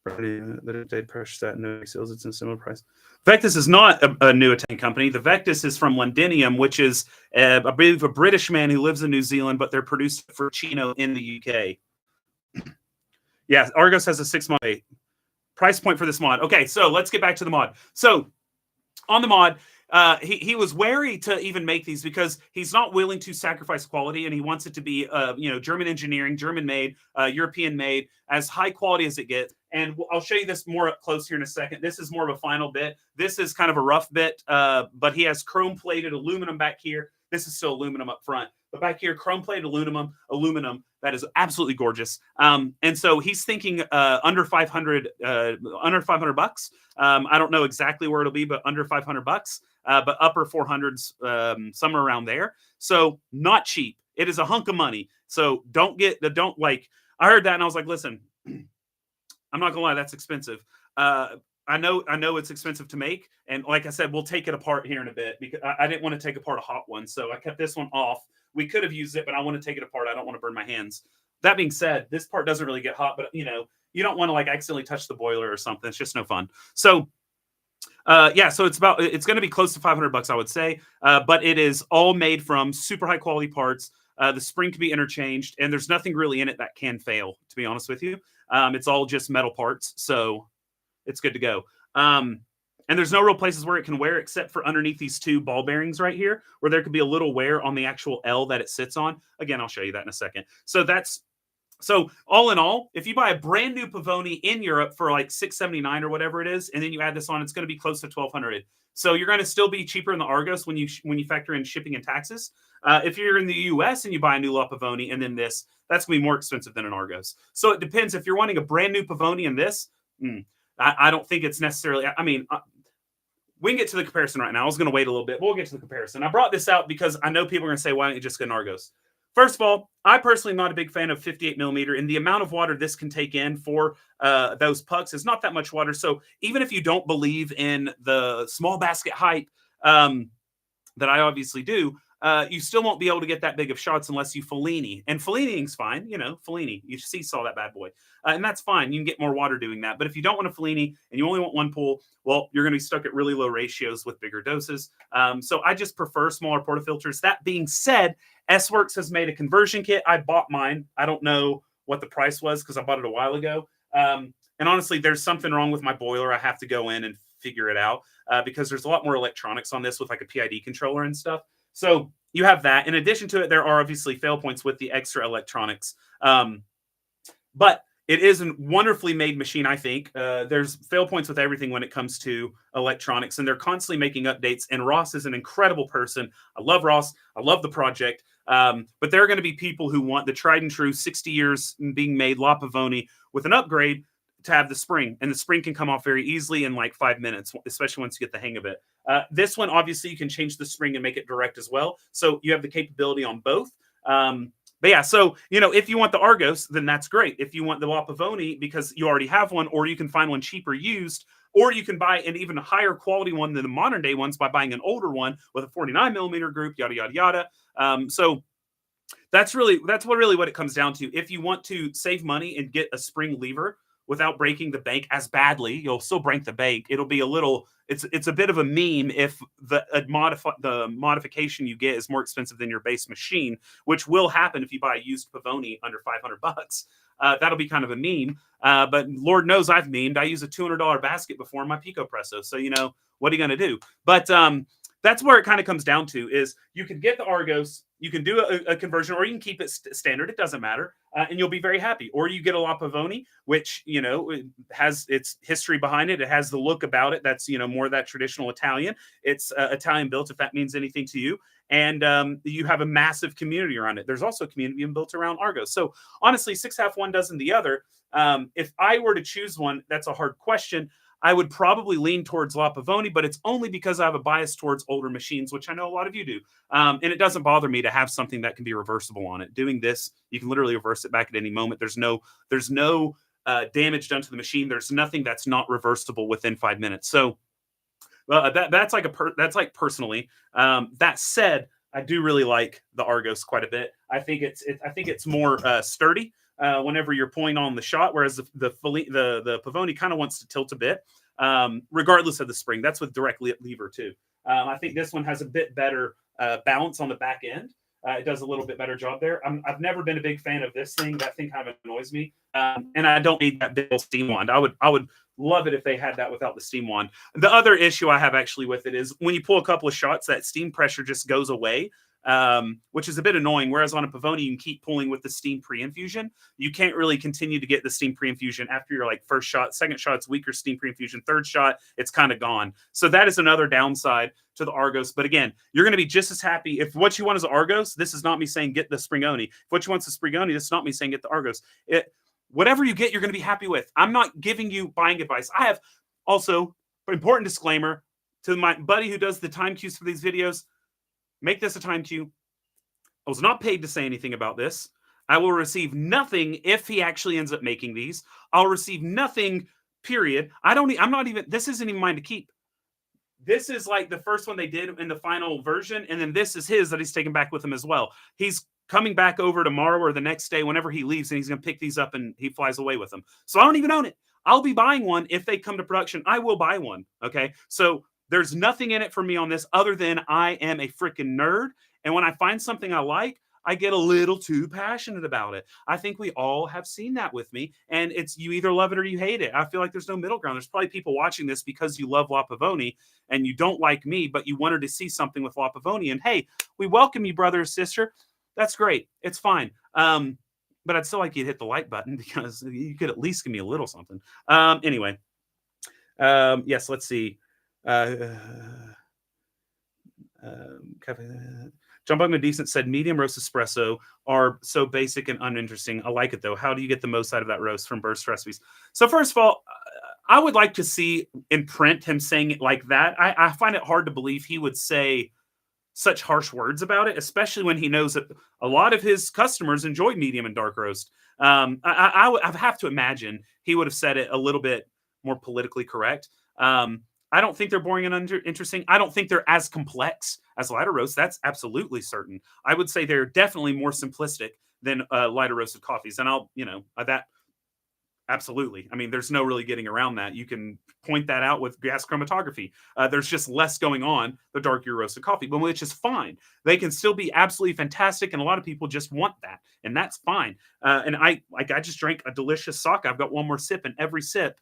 [SPEAKER 1] The pressure stat no sales. It's in similar price. Vectus is not a new Italian company. The Vectus is from Londinium, which is I believe a British man who lives in New Zealand, but they're produced for Chino in the UK. Yeah, Argos has a 6-month price point for this mod. Okay, so let's get back to the mod. So on the mod, he was wary to even make these because he's not willing to sacrifice quality, and he wants it to be German engineering, German made, European made, as high quality as it gets. And I'll show you this more up close here in a second. This is more of a final bit. This is kind of a rough bit, but he has chrome plated aluminum back here. This is still aluminum up front, but back here, chrome plated aluminum. That is absolutely gorgeous. And so he's thinking under 500 bucks. I don't know exactly where it'll be, but under 500 bucks. But upper 400s, somewhere around there. So not cheap. It is a hunk of money. So don't like. I heard that and I was like, listen, I'm not gonna lie, that's expensive. I know it's expensive to make, and like I said, we'll take it apart here in a bit because I didn't want to take apart a hot one, so I kept this one off. We could have used it, but I want to take it apart. I don't want to burn my hands. That being said, this part doesn't really get hot, but you don't want to like accidentally touch the boiler or something. It's just no fun. So yeah, so it's going to be close to $500, I would say, but it is all made from super high quality parts. The spring can be interchanged, and there's nothing really in it that can fail. To be honest with you, it's all just metal parts, so it's good to go. And there's no real places where it can wear except for underneath these two ball bearings right here, where there could be a little wear on the actual L that it sits on. Again, I'll show you that in a second. So all in all, if you buy a brand new Pavoni in Europe for like $679 or whatever it is, and then you add this on, it's going to be close to $1,200. So you're going to still be cheaper in the Argos when you factor in shipping and taxes. If you're in the US and you buy a new La Pavoni and then this, that's going to be more expensive than an Argos. So it depends. If you're wanting a brand new Pavoni and this, I don't think it's necessarily. I mean, we can get to the comparison right now. I was going to wait a little bit. We'll get to the comparison. I brought this out because I know people are going to say, why don't you just get an Argos? First of all, I personally am not a big fan of 58 millimeter, and the amount of water this can take in for those pucks is not that much water. So even if you don't believe in the small basket hype that I obviously do, you still won't be able to get that big of shots unless you Fellini. And Fellini's fine, Fellini. You seesaw that bad boy. And that's fine. You can get more water doing that. But if you don't want a Fellini and you only want one pool, well, you're going to be stuck at really low ratios with bigger doses. So I just prefer smaller portafilters. That being said, S-Works has made a conversion kit. I bought mine. I don't know what the price was because I bought it a while ago. And honestly, there's something wrong with my boiler. I have to go in and figure it out because there's a lot more electronics on this with like a PID controller and stuff. So you have that. In addition to it, there are obviously fail points with the extra electronics. But it is a wonderfully made machine, I think. There's fail points with everything when it comes to electronics, and they're constantly making updates. And Ross is an incredible person. I love Ross. I love the project. But there are going to be people who want the tried and true 60 years being made La Pavoni with an upgrade to have the spring. And the spring can come off very easily in like 5 minutes, especially once you get the hang of it. This one, obviously, you can change the spring and make it direct as well. So you have the capability on both. But yeah, so, if you want the Argos, then that's great. If you want the La Pavoni, because you already have one, or you can find one cheaper used, or you can buy an even higher quality one than the modern day ones by buying an older one with a 49 millimeter group, yada, yada, yada. So that's really what it comes down to. If you want to save money and get a spring lever without breaking the bank as badly, you'll still break the bank. It'll be it's a bit of a meme if the modification you get is more expensive than your base machine, which will happen if you buy a used Pavoni under $500. That'll be kind of a meme. But Lord knows I've memed. I use a $200 basket before in my Pico Presso. So, what are you going to do? But that's where it kind of comes down to is you can get the Argos, you can do a conversion, or you can keep it standard. It doesn't matter. And you'll be very happy. Or you get a La Pavoni, which, it has its history behind it. It has the look about it. That's, more of that traditional Italian. It's Italian built, if that means anything to you. And you have a massive community around it. There's also a community built around Argos. So honestly, 6.5 one dozen the other. If I were to choose one, that's a hard question. I would probably lean towards La Pavoni, but it's only because I have a bias towards older machines, which I know a lot of you do. And it doesn't bother me to have something that can be reversible on it. Doing this, you can literally reverse it back at any moment. There's no damage done to the machine. There's nothing that's not reversible within 5 minutes. So that's like personally. That said, I do really like the Argos quite a bit. I think it's more sturdy. Whenever you're pulling on the shot, whereas the Pavoni kind of wants to tilt a bit, regardless of the spring. That's with direct lever too. I think this one has a bit better balance on the back end. It does a little bit better job there. I've never been a big fan of this thing. That thing kind of annoys me, and I don't need that big old steam wand. I would love it if they had that without the steam wand. The other issue I have actually with it is when you pull a couple of shots, that steam pressure just goes away. Which is a bit annoying. Whereas on a Pavoni, you can keep pulling with the steam pre-infusion. You can't really continue to get the steam pre-infusion after your first shot. Second shot, it's weaker steam pre-infusion. Third shot, it's kind of gone. So that is another downside to the Argos. But again, you're going to be just as happy. If what you want is Argos, this is not me saying get the Springoni. If what you want is Springoni, this is not me saying get the Argos. Whatever you get, you're going to be happy with. I'm not giving you buying advice. I have also, important disclaimer to my buddy who does the time cues for these videos. Make this a time cue. I was not paid to say anything about this. I will receive nothing if he actually ends up making these. I'll receive nothing, period. I'm not even, this isn't even mine to keep. This is like the first one they did in the final version. And then this is his that he's taking back with him as well. He's coming back over tomorrow or the next day, whenever he leaves, and he's going to pick these up and he flies away with them. So I don't even own it. I'll be buying one. If they come to production, I will buy one. Okay. So there's nothing in it for me on this other than I am a freaking nerd. And when I find something I like, I get a little too passionate about it. I think we all have seen that with me. And it's, you either love it or you hate it. I feel like there's no middle ground. There's probably people watching this because you love La Pavoni and you don't like me, but you wanted to see something with La Pavoni. And hey, we welcome you, brother or sister. That's great. It's fine. But I'd still like you to hit the like button because you could at least give me a little something. Anyway, yes, let's see. John Bugman Decent said medium roast espresso are so basic and uninteresting. I like it though. How do you get the most out of that roast from Burst Recipes? So first of all, I would like to see in print him saying it like that. I find it hard to believe he would say such harsh words about it, especially when he knows that a lot of his customers enjoy medium and dark roast. I have to imagine he would have said it a little bit more politically correct. I don't think they're boring and uninteresting. I don't think they're as complex as lighter roast. That's absolutely certain. I would say they're definitely more simplistic than lighter roasted coffees. And that absolutely. I mean, there's no really getting around that. You can point that out with gas chromatography. There's just less going on the darker roasted coffee, but which is fine. They can still be absolutely fantastic. And a lot of people just want that. And that's fine. And I just drank a delicious sake. I've got one more sip, and every sip,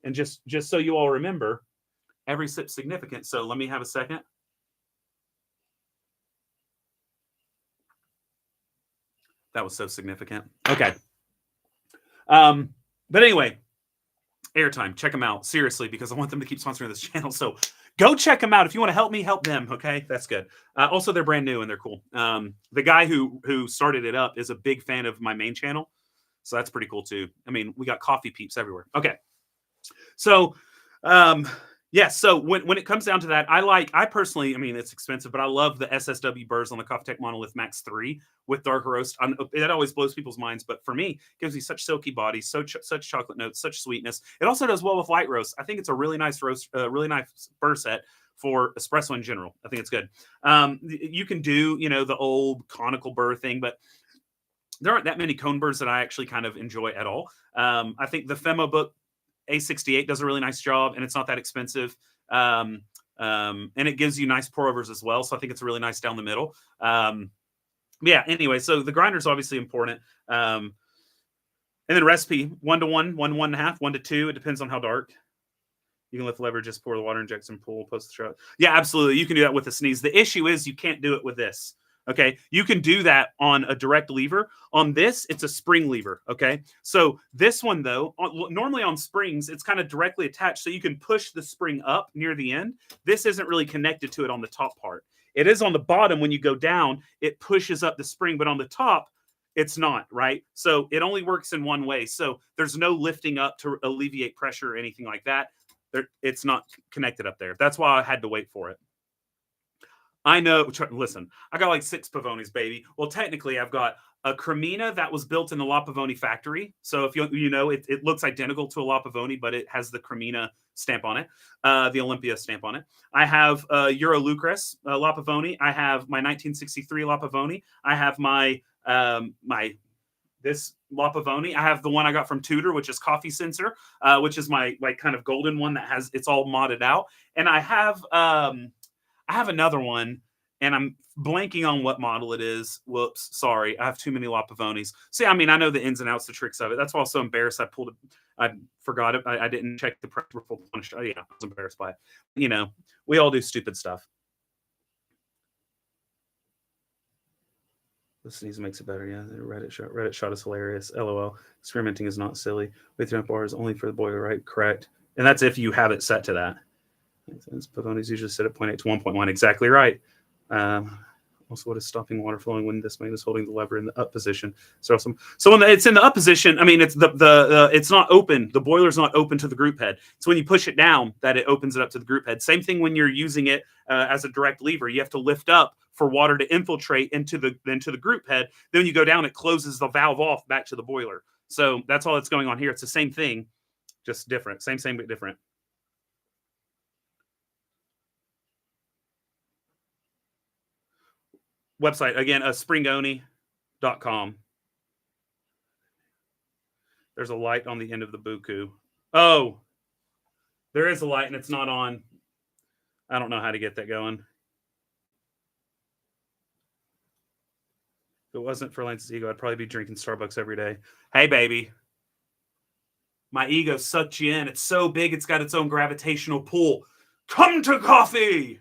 [SPEAKER 1] and just so you all remember, every sip's significant. So let me have a second. That was so significant. Okay. But anyway, Airtime, check them out. Seriously, because I want them to keep sponsoring this channel. So go check them out. If you want to help me, help them. Okay. That's good. Also, they're brand new and they're cool. The guy who started it up is a big fan of my main channel. So that's pretty cool too. I mean, we got coffee peeps everywhere. Okay. So, yes. So when it comes down to that, I personally, I mean, it's expensive, but I love the SSW burrs on the Coffee Tech Monolith Max 3 with darker roast. That always blows people's minds, but for me, it gives me such silky bodies, such chocolate notes, such sweetness. It also does well with light roast. I think it's a really nice roast, really nice burr set for espresso in general. I think it's good. You can do, the old conical burr thing, but there aren't that many cone burrs that I actually kind of enjoy at all. I think the Femo book A68 does a really nice job, and it's not that expensive. And it gives you nice pour overs as well. So I think it's really nice down the middle. Yeah, anyway, so the grinder is obviously important. And then recipe 1 to 1, 1 1.5, 1 to 2. It depends on how dark. You can lift lever, just pour the water, inject some pull, post the shot. Yeah, absolutely. You can do that with a sneeze. The issue is you can't do it with this. Okay, you can do that on a direct lever. On this, it's a spring lever. Okay, so this one though, normally on springs, it's kind of directly attached, so you can push the spring up near the end. This isn't really connected to it on the top part. It is on the bottom. When you go down, it pushes up the spring, but on the top, it's not, right? So it only works in one way. So there's no lifting up to alleviate pressure or anything like that. It's not connected up there. That's why I had to wait for it. I know. Listen, I got like 6 Pavonis, baby. Well, technically, I've got a Cremina that was built in the La Pavoni factory. So if it looks identical to a La Pavoni, but it has the Cremina stamp on it, the Olympia stamp on it. I have Euro Lucrez La Pavoni. I have my 1963 La Pavoni. I have my this La Pavoni. I have the one I got from Tudor, which is Coffee Sensor, which is my kind of golden one that it's all modded out. And I have another one, and I'm blanking on what model it is. Whoops, sorry. I have too many La Pavonis. See, I mean, I know the ins and outs, the tricks of it. That's why I was so embarrassed. I forgot it. I didn't check the prep report. Yeah, I was embarrassed by it. We all do stupid stuff. The sneeze makes it better. Yeah, the Reddit shot is hilarious. LOL. Experimenting is not silly. With your bar is only for the boiler, right? Correct. And that's if you have it set to that. Pavonis usually set at 0.8 to 1.1. Exactly right. Also, what is stopping water flowing when this man is holding the lever in the up position? So when it's in the up position, I mean, it's it's not open. The boiler's not open to the group head. So when you push it down, that it opens it up to the group head. Same thing when you're using it as a direct lever. You have to lift up for water to infiltrate into the group head. Then when you go down, it closes the valve off back to the boiler. So that's all that's going on here. It's the same thing, just different. Same but different. Website again, springoni.com. There's a light on the end of the buku. Oh, there is a light and it's not on. I don't know how to get that going. If it wasn't for Lance's ego, I'd probably be drinking Starbucks every day. Hey, baby. My ego sucked you in. It's so big, it's got its own gravitational pull. Come to coffee.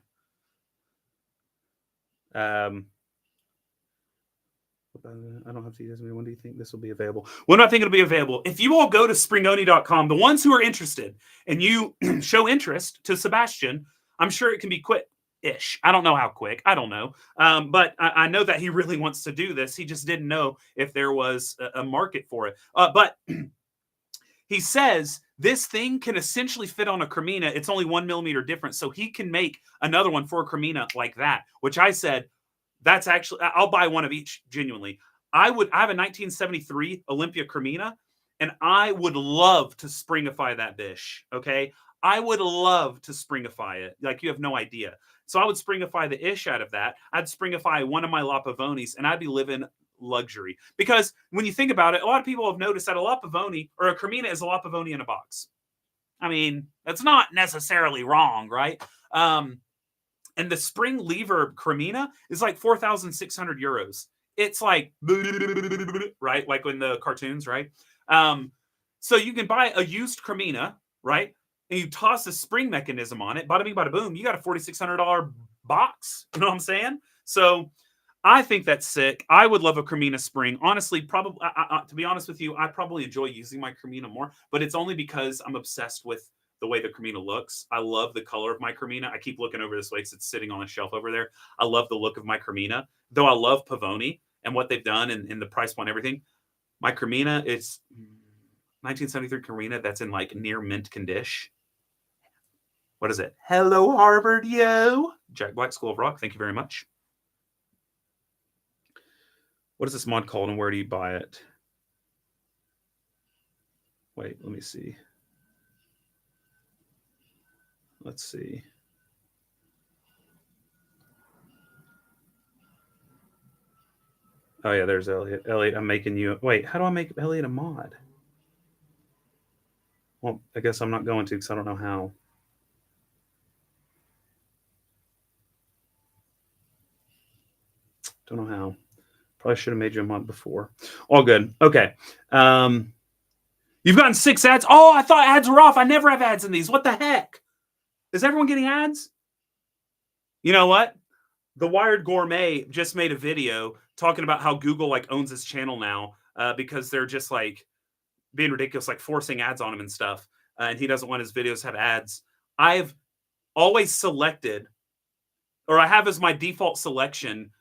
[SPEAKER 1] I don't have to use me. When do you think this will be available? When do I think it'll be available? If you all go to springoni.com, the ones who are interested, and you show interest to Sebastian, I'm sure it can be quick-ish. I don't know how quick. I don't know. But I know that he really wants to do this. He just didn't know if there was a market for it. But he says this thing can essentially fit on a Cremina. It's only 1 millimeter difference. So he can make another one for a Cremina like that, which I said, that's actually, I'll buy one of each, genuinely. I have a 1973 Olympia Cremina, and I would love to springify that bish, okay? I would love to springify it. Like, you have no idea. So I would springify the ish out of that. I'd springify one of my La Pavonis, and I'd be living luxury. Because when you think about it, a lot of people have noticed that a La Pavoni, or a Cremina, is a La Pavoni in a box. I mean, that's not necessarily wrong, right? And the spring lever Cremina is like 4,600 euros. It's like, right? Like in the cartoons, right? So you can buy a used Cremina, right? And you toss a spring mechanism on it. Bada bing, bada boom. You got a $4,600 box. You know what I'm saying? So I think that's sick. I would love a Cremina spring. Honestly, probably, to be honest with you, I probably enjoy using my Cremina more. But it's only because I'm obsessed with the way the Cremina looks. I love the color of my Cremina. I keep looking over this way because it's sitting on a shelf over there. I love the look of my Cremina. Though I love Pavoni and what they've done and the price point, everything. My Cremina is 1973 Cremina that's in like near mint condition. What is it? Hello, Harvard, yo. Jack Black, School of Rock. Thank you very much. What is this mod called and where do you buy it? Wait, let me see. Let's see. Oh, yeah, there's Elliot. Elliot, I'm making you... Wait, how do I make Elliot a mod? Well, I guess I'm not going to because I don't know how. Don't know how. Probably should have made you a mod before. All good. Okay. You've gotten 6 ads. Oh, I thought ads were off. I never have ads in these. What the heck? Is everyone getting ads? You know what? The Wired Gourmet just made a video talking about how Google like owns his channel now because they're just like being ridiculous, like forcing ads on him and stuff. And he doesn't want his videos to have ads. I've always selected, or I have as my default selection,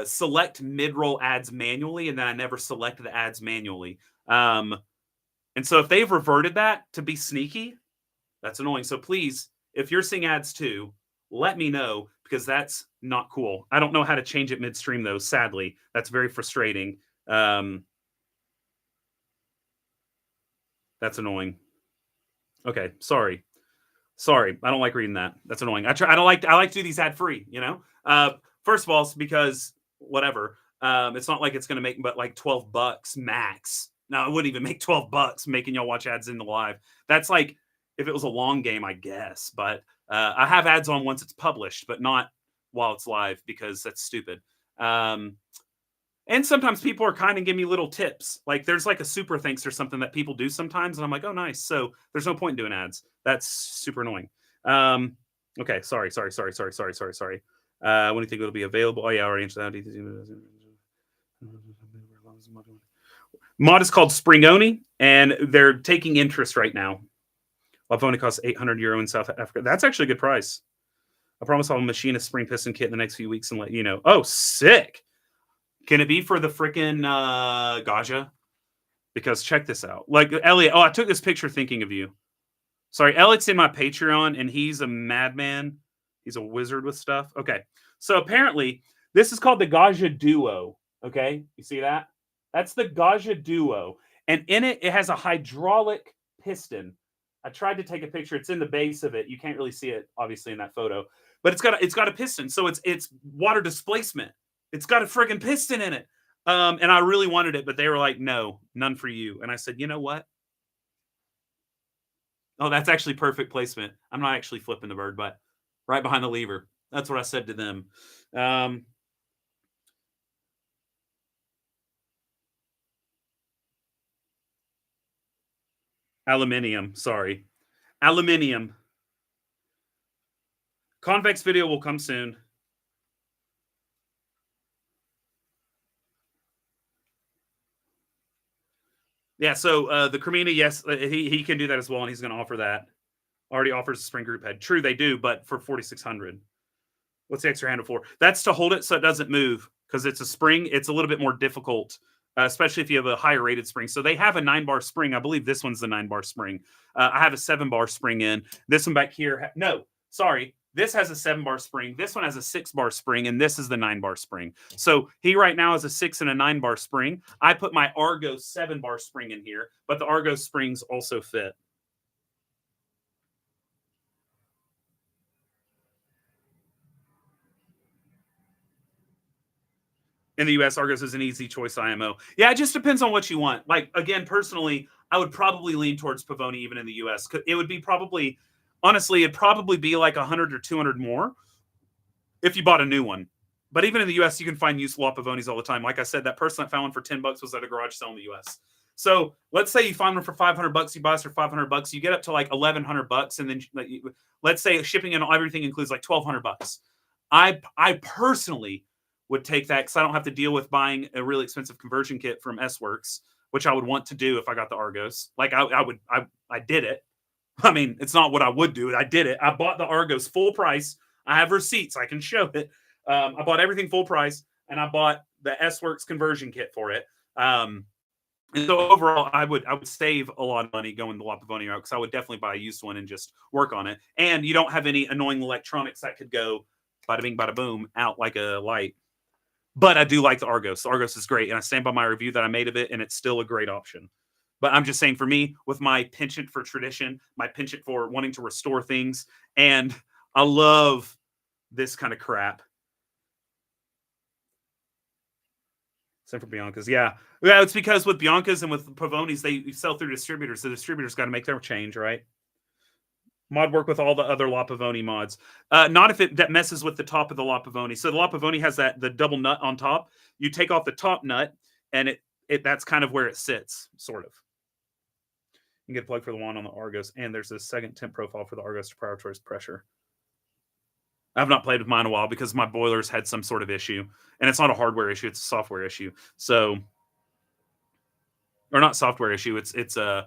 [SPEAKER 1] select mid-roll ads manually, and then I never select the ads manually. And so if they've reverted that to be sneaky, that's annoying. So please, if you're seeing ads too, let me know because that's not cool. I don't know how to change it midstream though, sadly. That's very frustrating. That's annoying. Okay, sorry. Sorry, I don't like reading that. That's annoying. I like to do these ad free, you know? First of all, it's because whatever. It's not like it's going to make but like $12 max. No, it wouldn't even make $12 making y'all watch ads in the live. That's like if it was a long game, I guess. But I have ads on once it's published, but not while it's live because that's stupid. And sometimes people are kind of giving me little tips. Like there's like a super thanks or something that people do sometimes. And I'm like, oh, nice. So there's no point in doing ads. That's super annoying. Okay. Sorry. When do you think it'll be available? Oh, yeah. I already answered that. Mod is called Springoni, and they're taking interest right now. Pavoni costs 800 euro in South Africa. That's actually a good price. I promise I'll machine a spring piston kit in the next few weeks and let you know. Oh, sick. Can it be for the freaking Gaja? Because check this out. Like, Elliot, I took this picture thinking of you. Sorry, Elliot's in my Patreon, and he's a madman. He's a wizard with stuff. Okay. So apparently, this is called the Gaja Duo. Okay. You see that? That's the Gaja Duo. And in it, it has a hydraulic piston. I tried to take a picture. It's in the base of it. You can't really see it, obviously, in that photo. But it's got a piston. So it's water displacement. It's got a friggin' piston in it. And I really wanted it, but they were like, no, none for you. And I said, you know what? Oh, that's actually perfect placement. I'm not actually flipping the bird, but right behind the lever. That's what I said to them. Aluminium. Sorry. Aluminium. Convex video will come soon. Yeah, so the Cremina, yes, he can do that as well, and he's going to offer that. Already offers a spring group head. True, they do, but for 4,600. What's the extra handle for? That's to hold it so it doesn't move, because it's a spring. It's a little bit more difficult, especially if you have a higher rated spring. So they have a 9-bar spring. I believe this one's the 9-bar spring. I have a 7-bar spring in. This one back here. No, sorry. This has a 7-bar spring. This one has a 6-bar spring, and this is the 9-bar spring. So he right now has a 6 and a 9-bar spring. I put my Argos 7-bar spring in here, but the Argos springs also fit. In the US, Argos is an easy choice IMO. Yeah, it just depends on what you want. Like, again, personally, I would probably lean towards Pavoni even in the US. It would be probably, honestly, it'd probably be like 100 or 200 more if you bought a new one. But even in the US, you can find used law Pavonis all the time. Like I said, that person that found one for $10 was at a garage sale in the US. So let's say you find one for $500, you buy us for $500, you get up to like $1,100, and then let's say shipping and everything includes like $1,200. I personally would take that because I don't have to deal with buying a really expensive conversion kit from S-Works, which I would want to do if I got the Argos. Like I did it. I mean, it's not what I would do. I did it. I bought the Argos full price. I have receipts. I can show it. I bought everything full price, and I bought the S-Works conversion kit for it. And so overall, I would save a lot of money going the La Pavoni route because I would definitely buy a used one and just work on it. And you don't have any annoying electronics that could go bada bing, bada boom out like a light. But I do like the Argos. The Argos is great, and I stand by my review that I made of it, and it's still a great option. But I'm just saying, for me, with my penchant for tradition, my penchant for wanting to restore things, and I love this kind of crap. Same for Bianca's. Yeah, it's because with Bianca's and with Pavonis, they sell through distributors. The distributors got to make their change, right? Mod work with all the other La Pavoni mods. Not if that messes with the top of the La Pavoni. So the La Pavoni has the double nut on top. You take off the top nut, and that's kind of where it sits, sort of. You can get a plug for the wand on the Argos, and there's a second temp profile for the Argos to prioritize pressure. I've not played with mine in a while because my boilers had some sort of issue, and it's not a hardware issue; it's a software issue. So, or not software issue. It's a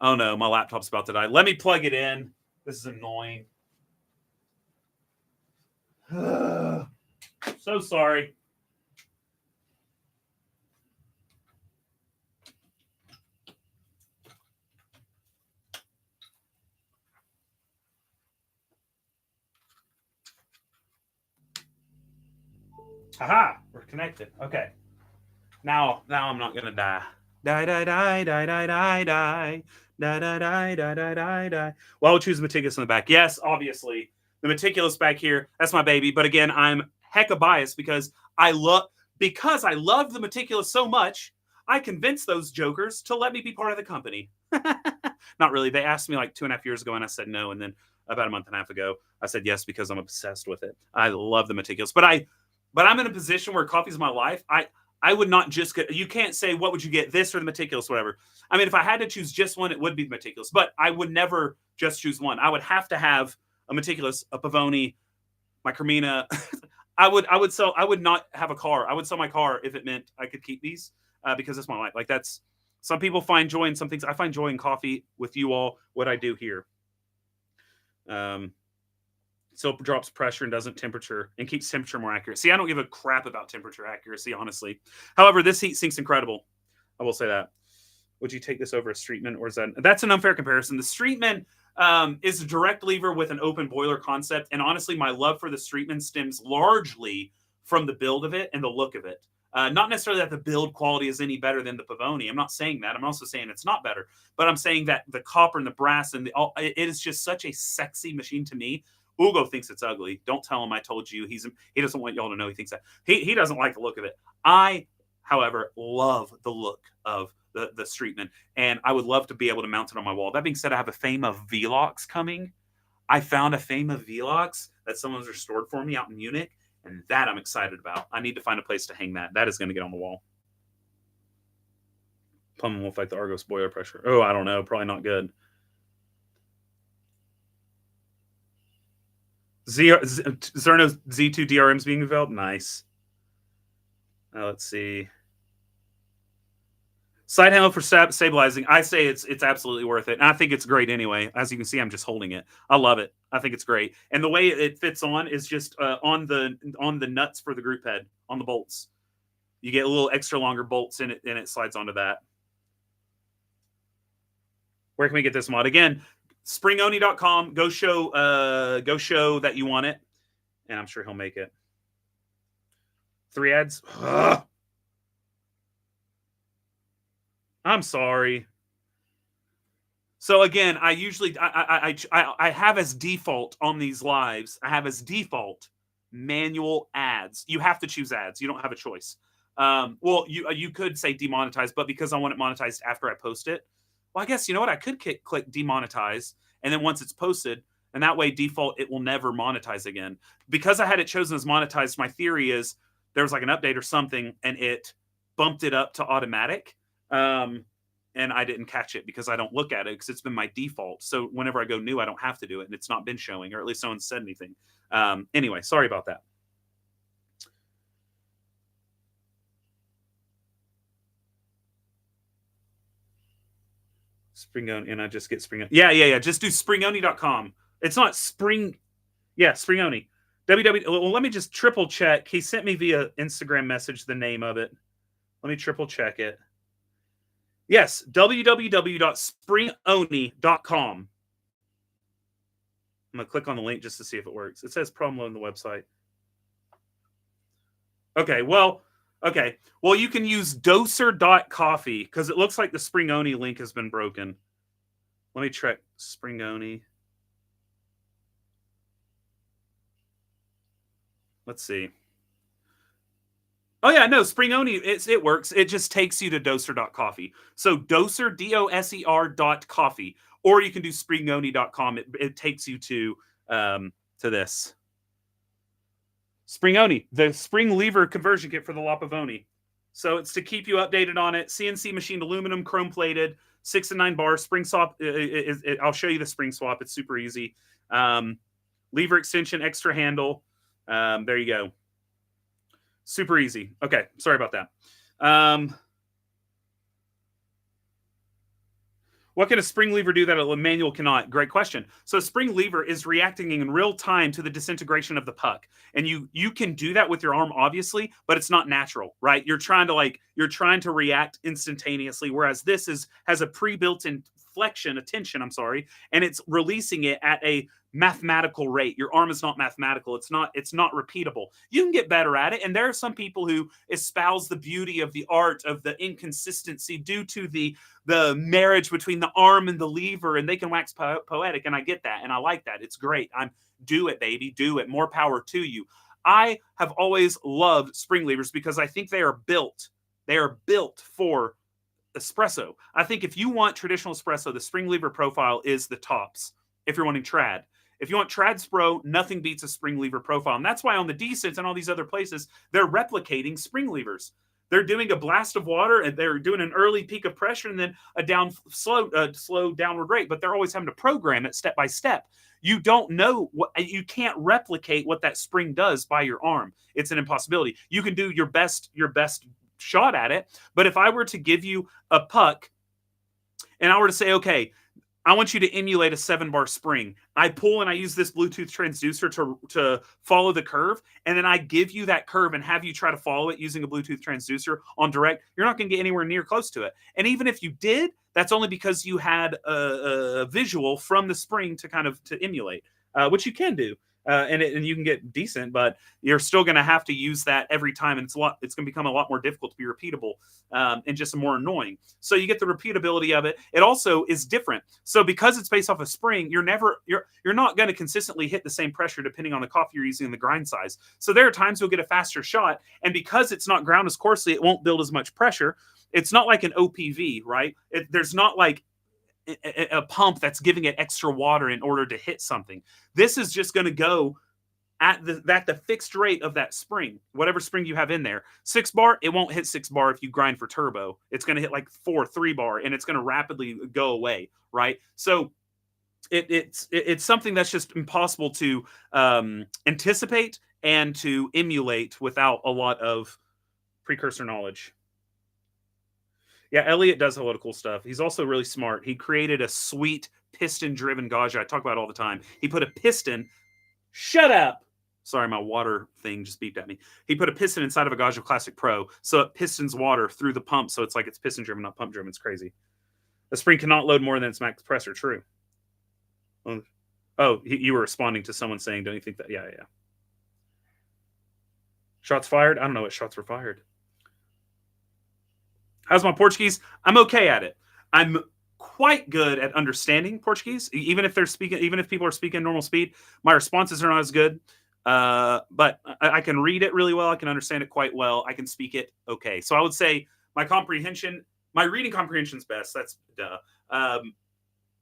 [SPEAKER 1] oh no, my laptop's about to die. Let me plug it in. This is annoying. So sorry. Aha, we're connected. Okay. Now I'm not gonna die. Die, die, die, die, die, die, die. Die, die, die, die, die, die, die. Well, I would choose Meticulous in the back. Yes, obviously. The Meticulous back here, that's my baby. But again, I'm hecka biased because I love the Meticulous so much, I convinced those jokers to let me be part of the company. Not really. They asked me like 2.5 years ago, and I said no. And then about a month and a half ago, I said yes because I'm obsessed with it. I love the Meticulous. But I'm in a position where coffee's my life. I would not just get, you can't say, what would you get, this or the Meticulous, whatever. I mean, if I had to choose just one, it would be the Meticulous, but I would never just choose one. I would have to have a Meticulous, a Pavoni, my Cremina. I would not have a car. I would sell my car if it meant I could keep these because it's my life. Like some people find joy in some things. I find joy in coffee with you all, what I do here. So it drops pressure and doesn't temperature and keeps temperature more accurate. See, I don't give a crap about temperature accuracy, honestly. However, this heat sink's incredible. I will say that. Would you take this over a Streetman, or is that's an unfair comparison? The Streetman is a direct lever with an open boiler concept, and honestly, my love for the Streetman stems largely from the build of it and the look of it. Not necessarily that the build quality is any better than the Pavoni. I'm not saying that. I'm also saying it's not better, but I'm saying that the copper and the brass and it is just such a sexy machine to me. Ugo thinks it's ugly. Don't tell him I told you. He doesn't want y'all to know he thinks that. He doesn't like the look of it. I, however, love the look of the Streetman, and I would love to be able to mount it on my wall. That being said, I have a Fama Velox coming. I found a Fama Velox that someone's restored for me out in Munich, and that I'm excited about. I need to find a place to hang that. That is going to get on the wall. Plumbing will affect the Argos boiler pressure. Oh, I don't know. Probably not good. Zerno Z2 DRM is being developed. Nice. Let's see. Side handle for stabilizing. I say it's absolutely worth it. And I think it's great anyway. As you can see, I'm just holding it. I love it. I think it's great. And the way it fits on is just on the nuts for the group head, on the bolts. You get a little extra longer bolts in it, and it slides onto that. Where can we get this mod? Again, Springoni.com. Go show that you want it, and I'm sure he'll make it. 3 ads. Ugh. I'm sorry. So again, I usually I have as default on these lives. I have as default manual ads. You have to choose ads. You don't have a choice. Well, you could say demonetize, but because I want it monetized after I post it, well, I guess you know what? I could click demonetize, and then once it's posted, and that way default it will never monetize again. Because I had it chosen as monetized, my theory is there was like an update or something, and it bumped it up to automatic. And I didn't catch it because I don't look at it because it's been my default. So whenever I go new, I don't have to do it, and it's not been showing, or at least no one said anything. Anyway, sorry about that. Springoni, and I just get Springoni. Yeah. Just do Springoni.com. It's not Spring. Yeah, Springoni. Well, let me just triple check. He sent me via Instagram message the name of it. Let me triple check it. Yes, www.springoni.com. I'm going to click on the link just to see if it works. It says problem loading the website. Okay, well, you can use doser.coffee because it looks like the Springoni link has been broken. Let me check Springoni. Let's see. Oh, yeah, no, Springoni, it works. It just takes you to doser.coffee. So doser, doser.coffee. Or you can do springoni.com. It takes you to this. Springoni, the spring lever conversion kit for the La Pavoni. So it's to keep you updated on it. CNC machined aluminum, chrome plated, 6 and 9 bars. Spring swap. I'll show you the spring swap. It's super easy. Lever extension, extra handle. There you go. Super easy. Okay, sorry about that. What can a spring lever do that a manual cannot? Great question. So a spring lever is reacting in real time to the disintegration of the puck. And you can do that with your arm, obviously, but it's not natural, right? You're trying to react instantaneously, whereas this has a pre-built-in tension, and it's releasing it at a mathematical rate. Your arm is not mathematical. It's not repeatable. You can get better at it, and there are some people who espouse the beauty of the art of the inconsistency due to the marriage between the arm and the lever, and they can wax poetic, and I get that, and I like that. It's great. Do it, baby. Do it. More power to you. I have always loved spring levers because I think they are built for espresso. I think if you want traditional espresso, the spring lever profile is the tops. If you're wanting trad, if you want trad spro, nothing beats a spring lever profile. And that's why on the Decents and all these other places, they're replicating spring levers. They're doing a blast of water, and they're doing an early peak of pressure and then a slow downward rate, but they're always having to program it step by step. You don't know you can't replicate what that spring does by your arm. It's an impossibility. You can do your best shot at it, but if I were to give you a puck and I were to say, okay, I want you to emulate a 7-bar spring. I pull and I use this Bluetooth transducer to follow the curve, and then I give you that curve and have you try to follow it using a Bluetooth transducer on direct. You're not going to get anywhere near close to it. And even if you did, that's only because you had a visual from the spring to kind of to emulate, which you can do. And you can get decent, but you're still going to have to use that every time, and it's going to become a lot more difficult to be repeatable, and just more annoying. So you get the repeatability of it. It also is different. So because it's based off a spring, you're not going to consistently hit the same pressure depending on the coffee you're using and the grind size. So there are times you'll get a faster shot, and because it's not ground as coarsely, it won't build as much pressure. It's not like an OPV, right? There's not like a pump that's giving it extra water in order to hit something. This is just going to go at the fixed rate of that spring, whatever spring you have in there. 6-bar, it won't hit 6-bar if you grind for turbo. It's going to hit like 3-bar, and it's going to rapidly go away, right? So it's something that's just impossible to anticipate and to emulate without a lot of precursor knowledge. Yeah, Elliot does a lot of cool stuff. He's also really smart. He created a sweet piston-driven gauge I talk about all the time. He put a piston... Shut up! Sorry, my water thing just beeped at me. He put a piston inside of a Gauge Classic Pro, so it pistons water through the pump, so it's like it's piston-driven, not pump-driven. It's crazy. The spring cannot load more than its max pressure. True. Oh, you were responding to someone saying, don't you think that? Yeah. Shots fired? I don't know what shots were fired. How's my Portuguese? I'm okay at it. I'm quite good at understanding Portuguese, even if people are speaking normal speed. My responses are not as good, but I can read it really well. I can understand it quite well. I can speak it okay. So I would say my reading comprehension is best. That's duh.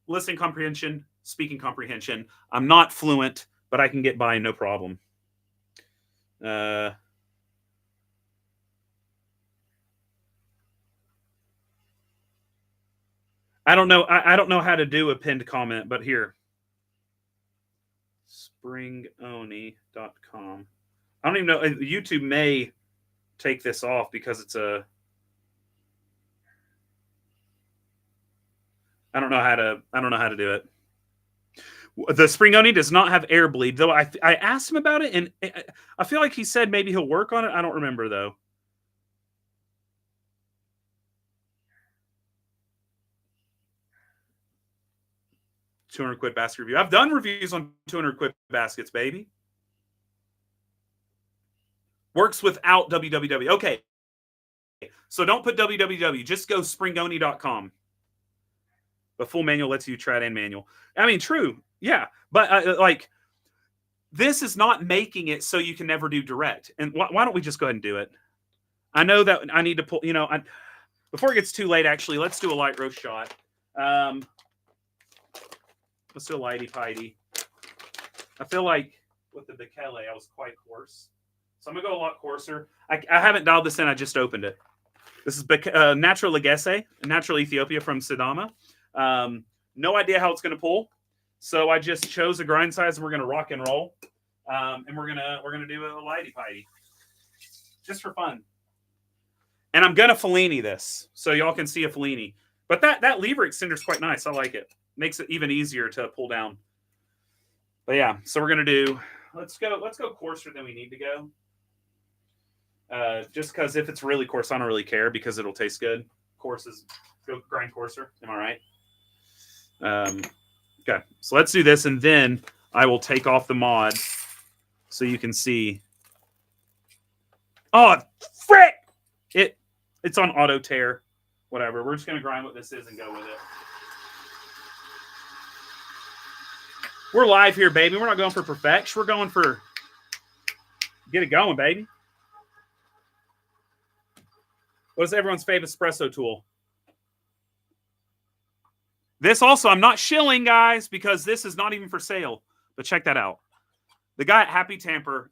[SPEAKER 1] Listening comprehension, speaking comprehension. I'm not fluent, but I can get by no problem. I don't know. I don't know how to do a pinned comment, but here. Springoni.com. I don't even know. YouTube may take this off because it's a... I don't know how to do it. The Springoni does not have air bleed, though. I asked him about it, and I feel like he said maybe he'll work on it. I don't remember, though. $200 basket review. I've done reviews on $200 baskets, baby. Works without www. Okay. So don't put www. Just go springoni.com. The full manual lets you try it and manual. I mean, true. Yeah. But like, this is not making it so you can never do direct. And why don't we just go ahead and do it? I know that I need to pull, before it gets too late, actually, let's do a light roast shot. Let's do a lighty-pitey. I feel like with the Bekele, I was quite coarse. So I'm going to go a lot coarser. I haven't dialed this in. I just opened it. This is Natural Legesse, Natural Ethiopia from Sidama. No idea how it's going to pull. So I just chose a grind size, and we're going to rock and roll. And we're gonna do a lighty-pitey. Just for fun. And I'm going to Fellini this, so y'all can see a Fellini. But that lever extender is quite nice. I like it. Makes it even easier to pull down. But yeah, so we're gonna do. Let's go coarser than we need to go. Just because if it's really coarse, I don't really care because it'll taste good. Go grind coarser. Am I right? Okay, so let's do this, and then I will take off the mod so you can see. Oh, frick! It's on auto tear. Whatever. We're just gonna grind what this is and go with it. We're live here, baby. We're not going for perfection. We're going for get it going, baby. What is everyone's favorite espresso tool? This also, I'm not shilling, guys, because this is not even for sale. But check that out. The guy at Happy Tamper,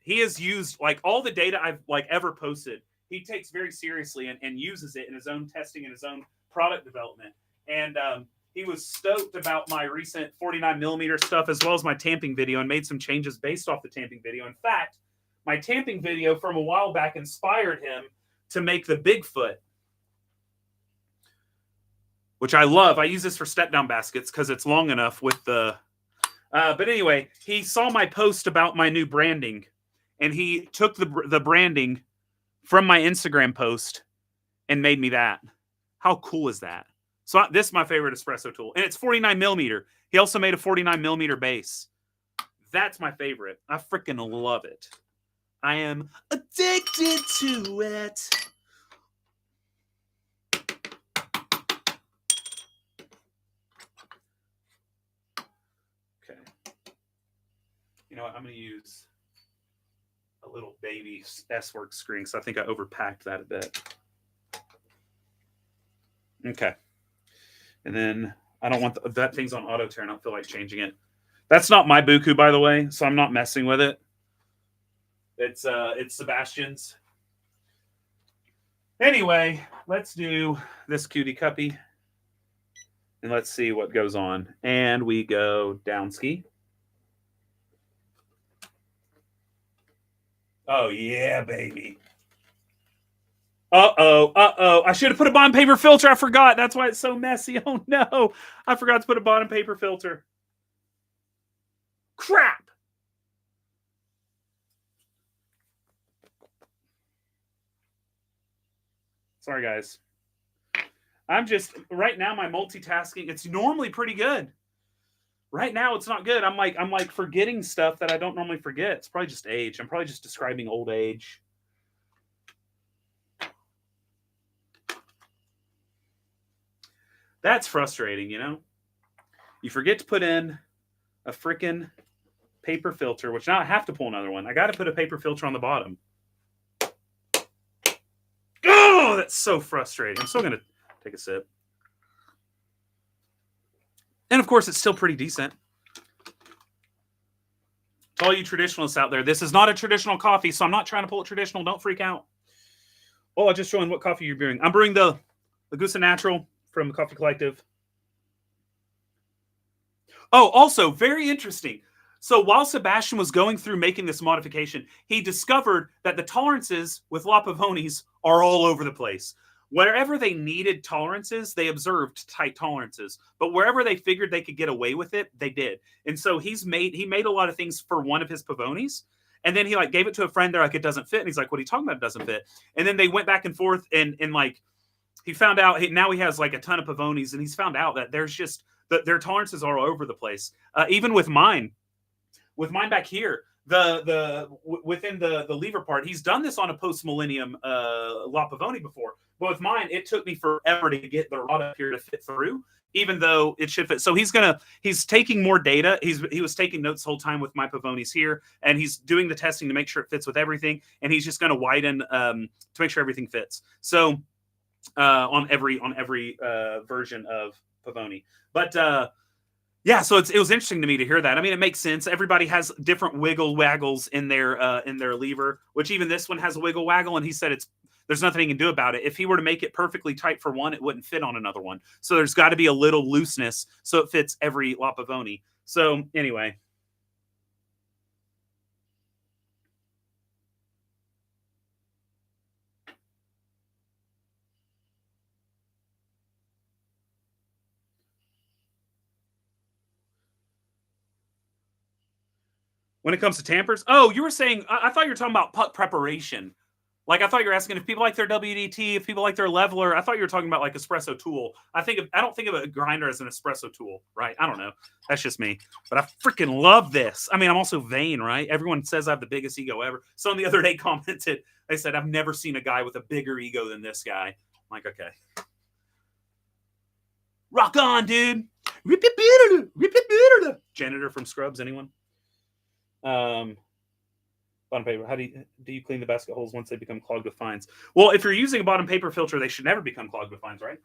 [SPEAKER 1] he has used like all the data I've like ever posted. He takes very seriously and uses it in his own testing and his own product development. And he was stoked about my recent 49mm stuff as well as my tamping video and made some changes based off the tamping video. In fact, my tamping video from a while back inspired him to make the Bigfoot. which I love. I use this for step down baskets because it's long enough with the. But anyway, he saw my post about my new branding, and he took the branding from my Instagram post and made me that. How cool is that? So this is my favorite espresso tool, and it's 49 millimeter. He also made a 49 millimeter base. That's my favorite. I freaking love it. I am addicted to it. Okay. You know what? I'm going to use a little baby S-Works screen, so I think I overpacked that a bit. Okay. And then I don't want that thing's on auto tear, and I don't feel like changing it. That's not my Buku, by the way, so I'm not messing with it. It's Sebastian's. Anyway, let's do this cutie cuppy. And let's see what goes on. And we go down ski. Oh, yeah, baby. Uh-oh. I should have put a bond paper filter. I forgot. That's why it's so messy. Oh, no. I forgot to put a bottom paper filter. Crap. Sorry, guys. I'm just, right now, my multitasking, it's normally pretty good. Right now, it's not good. I'm like forgetting stuff that I don't normally forget. It's probably just age. I'm probably just describing old age. That's frustrating, you know? You forget to put in a freaking paper filter, which now I have to pull another one. I got to put a paper filter on the bottom. Oh, that's so frustrating. I'm still going to take a sip. And of course, it's still pretty decent. To all you traditionalists out there, this is not a traditional coffee, so I'm not trying to pull it traditional. Don't freak out. Oh, I just showing what coffee you're brewing. I'm brewing the Lagusa Natural from the Coffee Collective. Oh, also, very interesting. So while Sebastian was going through making this modification, he discovered that the tolerances with La Pavonis are all over the place. Wherever they needed tolerances, they observed tight tolerances. But wherever they figured they could get away with it, they did. And so he made a lot of things for one of his Pavonis. And then he like gave it to a friend. They're like, it doesn't fit. And he's like, what are you talking about? It doesn't fit. And then they went back and forth and like, he found out now he has like a ton of Pavonis, and he's found out that there's just their tolerances are all over the place. Even with mine back here, within the lever part, he's done this on a post millennium La Pavoni before. But with mine, it took me forever to get the rod up here to fit through, even though it should fit. So he's taking more data. He was taking notes the whole time with my Pavonis here, and he's doing the testing to make sure it fits with everything. And he's just going to widen to make sure everything fits. So on every version of Pavoni. But yeah, so it was interesting to me to hear that. I mean, it makes sense. Everybody has different wiggle waggles in their lever, which even this one has a wiggle waggle, and he said there's nothing he can do about it. If he were to make it perfectly tight for one, it wouldn't fit on another one. So there's got to be a little looseness so it fits every La Pavoni. So anyway. When it comes to tampers, you were saying, I thought you were talking about puck preparation. Like, I thought you were asking if people like their WDT, if people like their leveler. I thought you were talking about like espresso tool. I don't think of a grinder as an espresso tool, right? I don't know. That's just me. But I freaking love this. I mean, I'm also vain, right? Everyone says I have the biggest ego ever. Someone the other day commented, they said, I've never seen a guy with a bigger ego than this guy. I'm like, okay. Rock on, dude. Janitor from Scrubs, anyone? Bottom paper. How do you clean the basket holes once they become clogged with fines? Well, if you're using a bottom paper filter, they should never become clogged with fines, right?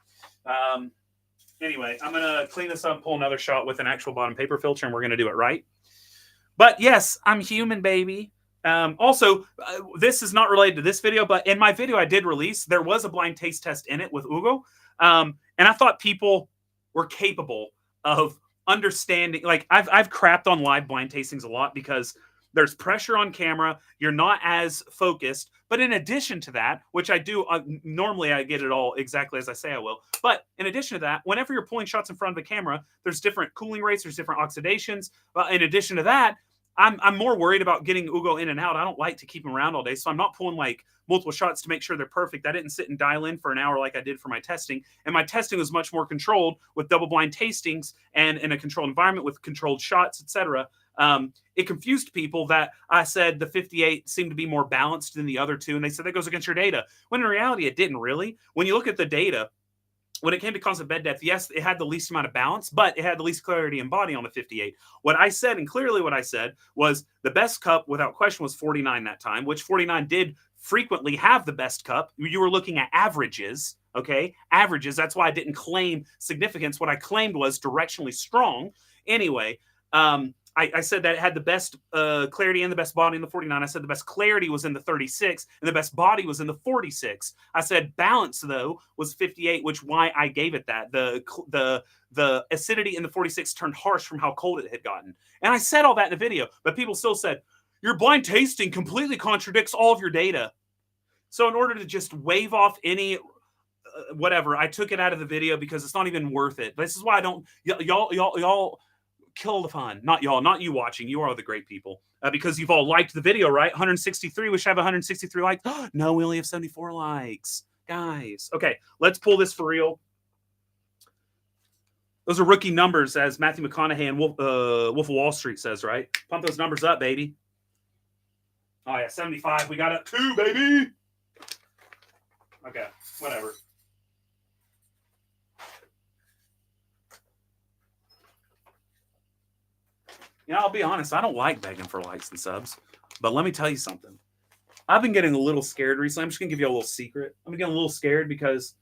[SPEAKER 1] Anyway, I'm gonna clean this up, pull another shot with an actual bottom paper filter, and we're gonna do it right. But yes, I'm human, baby. Also, this is not related to this video, but in my video I did release, there was a blind taste test in it with Ugo, and I thought people were capable of understanding. Like I've crapped on live blind tastings a lot because there's pressure on camera. You're not as focused. But in addition to that, which I do, normally I get it all exactly as I say I will. But in addition to that, whenever you're pulling shots in front of the camera, there's different cooling rates, there's different oxidations. In addition to that, I'm more worried about getting Ugo in and out. I don't like to keep him around all day, so I'm not pulling like multiple shots to make sure they're perfect. I didn't sit and dial in for an hour like I did for my testing, and my testing was much more controlled with double-blind tastings and in a controlled environment with controlled shots, etc. It confused people that I said the 58 seemed to be more balanced than the other two, and they said that goes against your data. When in reality, it didn't really. When you look at the data, when it came to cause of bed death, yes, it had the least amount of balance, but it had the least clarity and body on the 58. What I said, and clearly what I said, was the best cup, without question, was 49 that time, which 49 did frequently have the best cup. You were looking at averages, okay? Averages. That's why I didn't claim significance. What I claimed was directionally strong. Anyway, I said that it had the best clarity and the best body in the 49. I said the best clarity was in the 36 and the best body was in the 46. I said balance, though, was 58, which why I gave it that. The acidity in the 46 turned harsh from how cold it had gotten. And I said all that in the video, but people still said, your blind tasting completely contradicts all of your data. So in order to just wave off any whatever, I took it out of the video because it's not even worth it. This is why I don't, y'all kill the fun. Not y'all, not you watching. You are the great people. Because you've all liked the video, right? 163. We should have 163 likes. No, we only have 74 likes. Guys. Okay, let's pull this for real. Those are rookie numbers, as Matthew McConaughey and Wolf of Wall Street says, right? Pump those numbers up, baby. Oh, yeah, 75. We got up 2, baby. Okay, whatever. You know, I'll be honest, I don't like begging for likes and subs. But let me tell you something. I've been getting a little scared recently. I'm just going to give you a little secret. I'm getting a little scared because...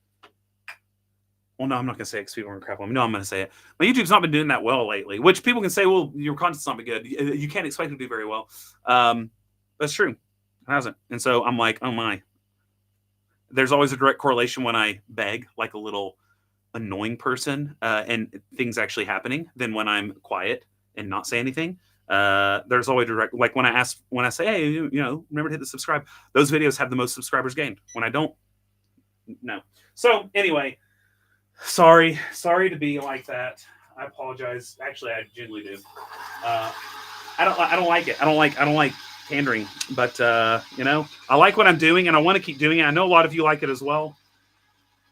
[SPEAKER 1] Well, no, I'm not going to say it because people are going to crap on me. No, I'm going to say it. My YouTube's not been doing that well lately, which people can say, well, your content's not been good. You can't expect it to do very well. That's true. It hasn't. And so I'm like, oh my. There's always a direct correlation when I beg like a little annoying person and things actually happening than when I'm quiet and not say anything. There's always direct, like when I say, hey, you know, remember to hit the subscribe. Those videos have the most subscribers gained. When I don't, no. So anyway, sorry to be like that. I apologize. Actually, I genuinely do. I don't like it. I don't like pandering, but you know, I like what I'm doing and I want to keep doing it. I know a lot of you like it as well.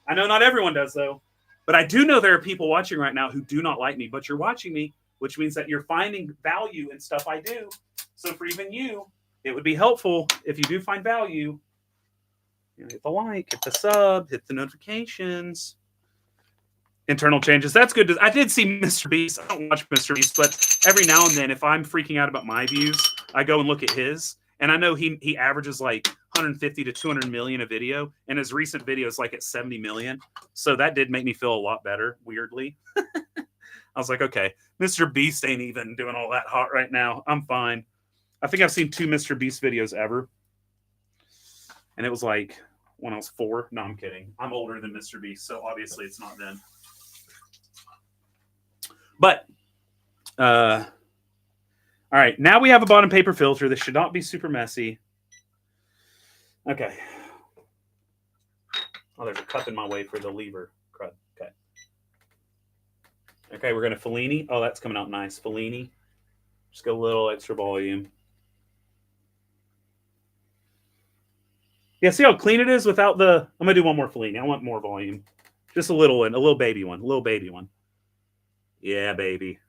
[SPEAKER 1] I know not everyone does though, but I do know there are people watching right now who do not like me, but you're watching me, which means that you're finding value in stuff I do. So for even you, it would be helpful if you do find value. You know, hit the like, hit the sub, hit the notifications. Internal changes. That's good. I did see Mr. Beast. I don't watch Mr. Beast, but every now and then, if I'm freaking out about my views, I go and look at his. And I know he averages like 150 to 200 million a video, and his recent video is like at 70 million. So that did make me feel a lot better, weirdly. I was like, okay, Mr. Beast ain't even doing all that hot right now. I'm fine. I think I've seen 2 Mr. Beast videos ever. And it was like when I was 4. No, I'm kidding. I'm older than Mr. Beast, so obviously it's not then. But, all right, now we have a bottom paper filter. This should not be super messy. Okay. Oh, there's a cup in my way for the lever. Crud. Okay. Okay, we're going to Fellini. Oh, that's coming out nice. Fellini. Just get a little extra volume. Yeah, see how clean it is without the... I'm going to do one more Fellini. I want more volume. Just a little one. A little baby one. A little baby one. Yeah, baby.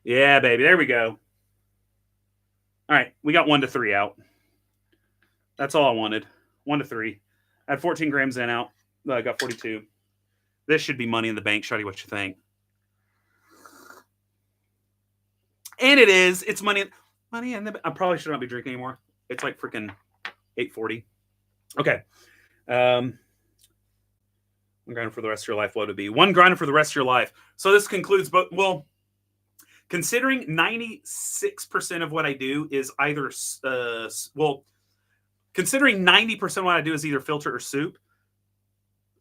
[SPEAKER 1] Yeah, baby. There we go. All right. We got 1 to 3 out. That's all I wanted. 1 to 3. I had 14 grams in out. I got 42. This should be money in the bank. Shawty, what you think? And it is. It's money. Money in the... I probably should not be drinking anymore. It's like freaking 8:40. Okay. 1 grinder for the rest of your life. What would it be? 1 grinder for the rest of your life. So this concludes, but well, considering 96% of what I do is either, considering 90% of what I do is either filter or soup,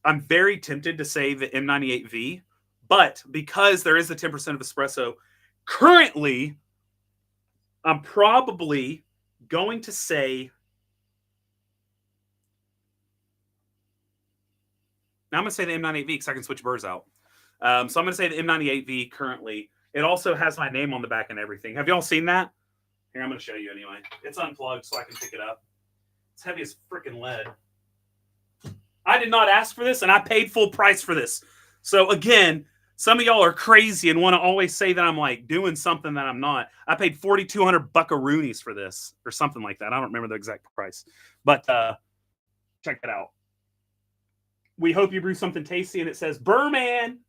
[SPEAKER 1] I'm very tempted to say the M98V, but because there is the 10% of espresso, currently, I'm probably going to say, now I'm going to say the M98V because I can switch burrs out. So I'm going to say the M98V currently. It also has my name on the back and everything. Have y'all seen that? Here, I'm going to show you anyway. It's unplugged so I can pick it up. It's heavy as freaking lead. I did not ask for this, and I paid full price for this. So again, some of y'all are crazy and want to always say that I'm like doing something that I'm not. I paid 4,200 buckaroonies for this or something like that. I don't remember the exact price, but check it out. We hope you brew something tasty, and it says Burman.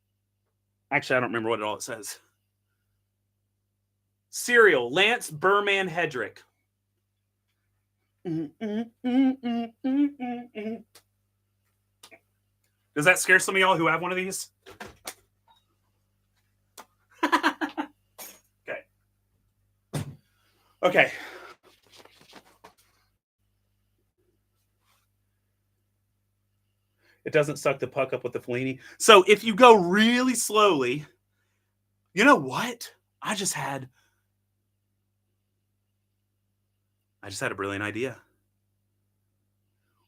[SPEAKER 1] Actually, I don't remember what it says. Cereal, Lance Burman Hedrick. Does that scare some of y'all who have one of these? Okay. It doesn't suck the puck up with the Fellini. So if you go really slowly, you know what? I just had a brilliant idea.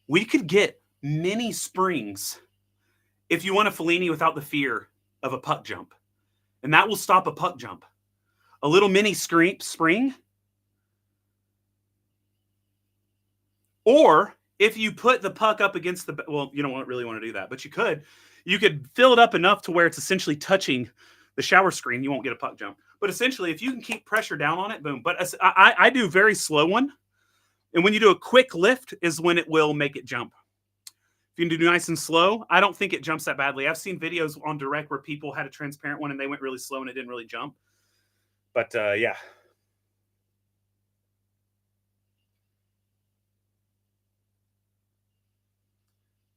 [SPEAKER 1] We could get mini springs if you want a Fellini without the fear of a puck jump. And that will stop a puck jump. A little mini spring. Or if you put the puck up against the, well, you don't really want to do that, but you could fill it up enough to where it's essentially touching the shower screen. You won't get a puck jump. But essentially, if you can keep pressure down on it, boom. But I do very slow one. And when you do a quick lift is when it will make it jump. If you can do nice and slow, I don't think it jumps that badly. I've seen videos on direct where people had a transparent one and they went really slow and it didn't really jump. But yeah.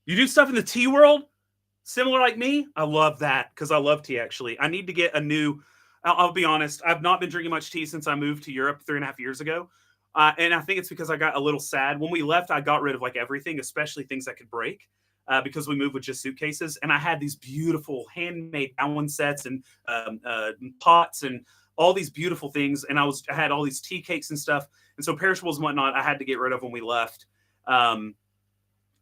[SPEAKER 1] You do stuff in the tea world, similar like me? I love that because I love tea, actually. I need to get a new, I'll be honest, I've not been drinking much tea since I moved to Europe 3.5 years ago. And I think it's because I got a little sad. When we left, I got rid of like everything, especially things that could break because we moved with just suitcases. And I had these beautiful handmade gallon sets and pots and all these beautiful things. And I had all these tea cakes and stuff. And so perishables and whatnot, I had to get rid of when we left.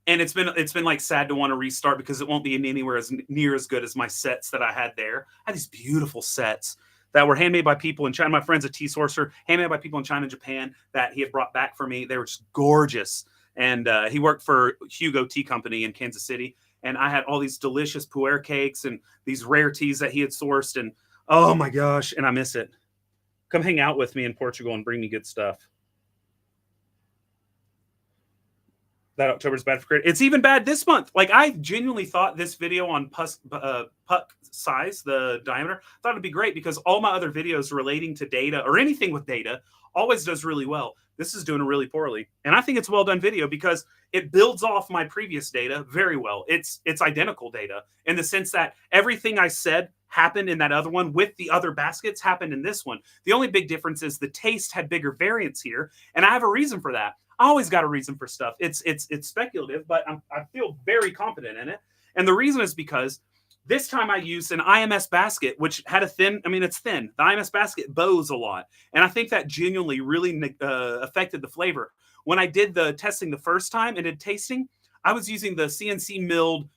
[SPEAKER 1] And it's been like sad to want to restart because it won't be anywhere near as good as my sets that I had there. I had these beautiful sets that were handmade by people in China. My friend's a tea sorcerer, handmade by people in China and Japan that he had brought back for me. They were just gorgeous. And he worked for Hugo Tea Company in Kansas City. And I had all these delicious pu'er cakes and these rare teas that he had sourced. And oh my gosh, and I miss it. Come hang out with me in Portugal and bring me good stuff. That October's bad for credit. It's even bad this month. Like, I genuinely thought this video on puck size, the diameter, thought it'd be great because all my other videos relating to data or anything with data always does really well. This is doing really poorly. And I think it's a well-done video because it builds off my previous data very well. It's identical data in the sense that everything I said happened in that other one with the other baskets happened in this one. The only big difference is the taste had bigger variance here. And I have a reason for that. I always got a reason for stuff. It's speculative, but I feel very confident in it. And the reason is because this time I used an IMS basket, which had it's thin. The IMS basket bows a lot. And I think that genuinely really affected the flavor. When I did the testing the first time and did tasting, I was using the CNC milled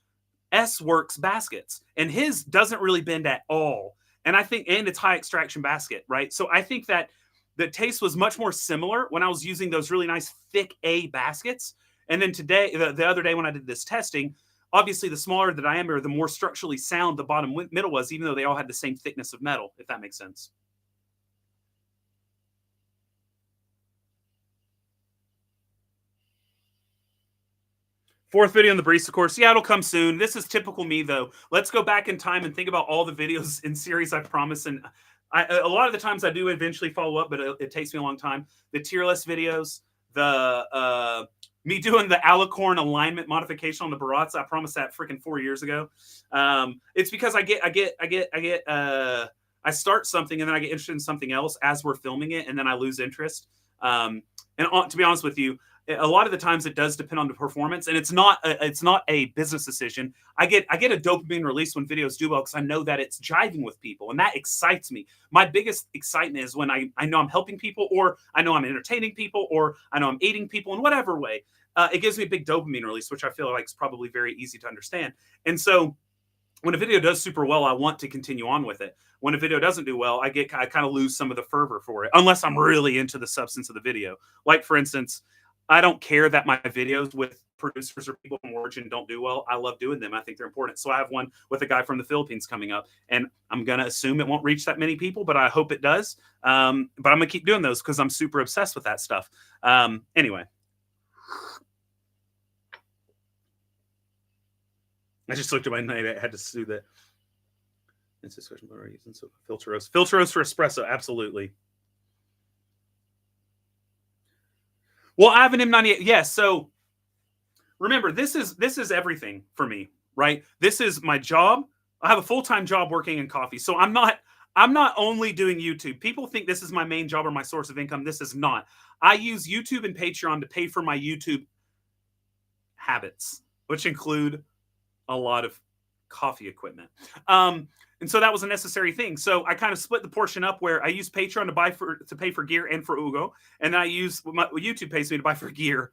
[SPEAKER 1] S-Works baskets. And his doesn't really bend at all. And it's high extraction basket, right? So I think that the taste was much more similar when I was using those really nice thick A baskets. And then today, the other day when I did this testing, obviously the smaller the diameter, the more structurally sound the bottom middle was, even though they all had the same thickness of metal, if that makes sense. Fourth video in the barista course. Yeah, it'll come soon. This is typical me, though. Let's go back in time and think about all the videos in series I promised. And a lot of the times I do eventually follow up, but it takes me a long time. The tier list videos, the me doing the alicorn alignment modification on the Barats. I promised that freaking 4 years ago. It's because I start something and then I get interested in something else as we're filming it, and then I lose interest. And to be honest with you, a lot of the times it does depend on the performance, and it's not a business decision. I get a dopamine release when videos do well because I know that it's jiving with people, and that excites me. My biggest excitement is when I know I'm helping people, or I know I'm entertaining people, or I know I'm aiding people in whatever way. It gives me a big dopamine release, which I feel like is probably very easy to understand. And so when a video does super well, I want to continue on with it. When a video doesn't do well, I kind of lose some of the fervor for it, unless I'm really into the substance of the video. Like, for instance, I don't care that my videos with producers or people from origin don't do well. I love doing them. I think they're important. So I have one with a guy from the Philippines coming up, and I'm going to assume it won't reach that many people, but I hope it does. But I'm going to keep doing those because I'm super obsessed with that stuff. Anyway. I just looked at my night. I had to do that. It's this question. What are you using? So filter roast for espresso. Absolutely. Well, I have an M98. Yes. So remember, this is everything for me, right? This is my job. I have a full-time job working in coffee. So I'm not only doing YouTube. People think this is my main job or my source of income. This is not. I use YouTube and Patreon to pay for my YouTube habits, which include a lot of coffee equipment. And so that was a necessary thing. So I kind of split the portion up where I use Patreon to pay for gear and for Ugo. And then I use what YouTube pays me to buy for gear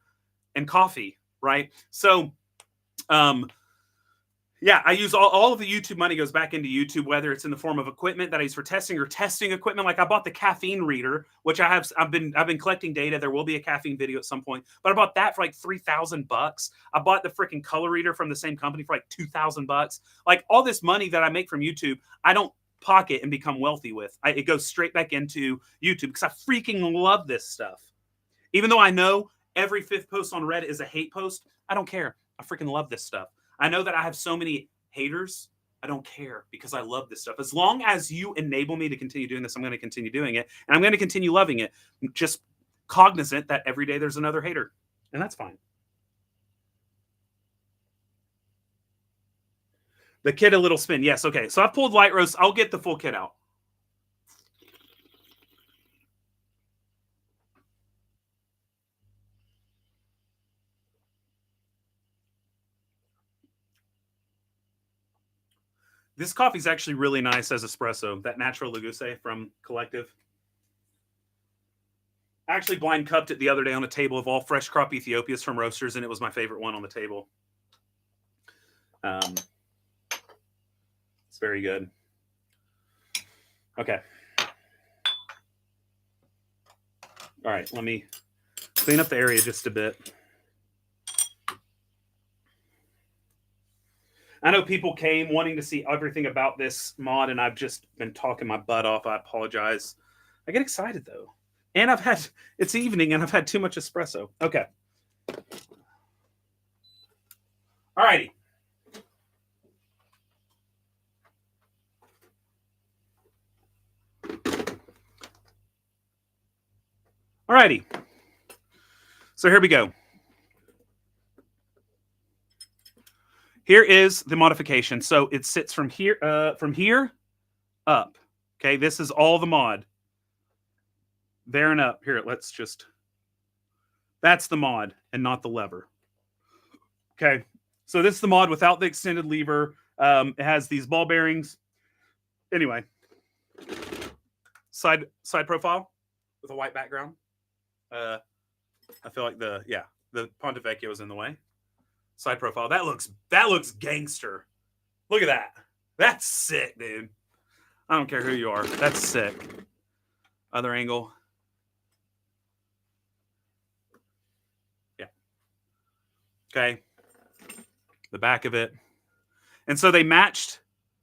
[SPEAKER 1] and coffee, right? So, yeah, I use all of the YouTube money goes back into YouTube, whether it's in the form of equipment that I use for testing or testing equipment. Like I bought the caffeine reader, which I've been collecting data. There will be a caffeine video at some point, but I bought that for like $3,000. I bought the freaking color reader from the same company for like $2,000. Like all this money that I make from YouTube, I don't pocket and become wealthy with. It goes straight back into YouTube because I freaking love this stuff. Even though I know every fifth post on Reddit is a hate post, I don't care. I freaking love this stuff. I know that I have so many haters. I don't care because I love this stuff. As long as you enable me to continue doing this, I'm going to continue doing it. And I'm going to continue loving it. Just cognizant that every day there's another hater. And that's fine. The kit a little spin. Yes, okay. So I pulled light roast. I'll get the full kit out. This coffee is actually really nice as espresso. That Natural Laguse from Collective. I actually blind cupped it the other day on a table of all fresh crop Ethiopias from roasters, and it was my favorite one on the table. It's very good. Okay. All right, let me clean up the area just a bit. I know people came wanting to see everything about this mod, and I've just been talking my butt off. I apologize. I get excited, though. And it's evening, and I've had too much espresso. Okay. All righty. All righty. So here we go. Here is the modification. So it sits from here up. Okay, this is all the mod. There and up. Here, that's the mod and not the lever. Okay, so this is the mod without the extended lever. It has these ball bearings. Anyway, side profile with a white background. I feel like the Ponte Vecchio is in the way. Side profile. That looks gangster. Look at that. That's sick, dude. I don't care who you are. That's sick. Other angle. Yeah. Okay. The back of it. And so they matched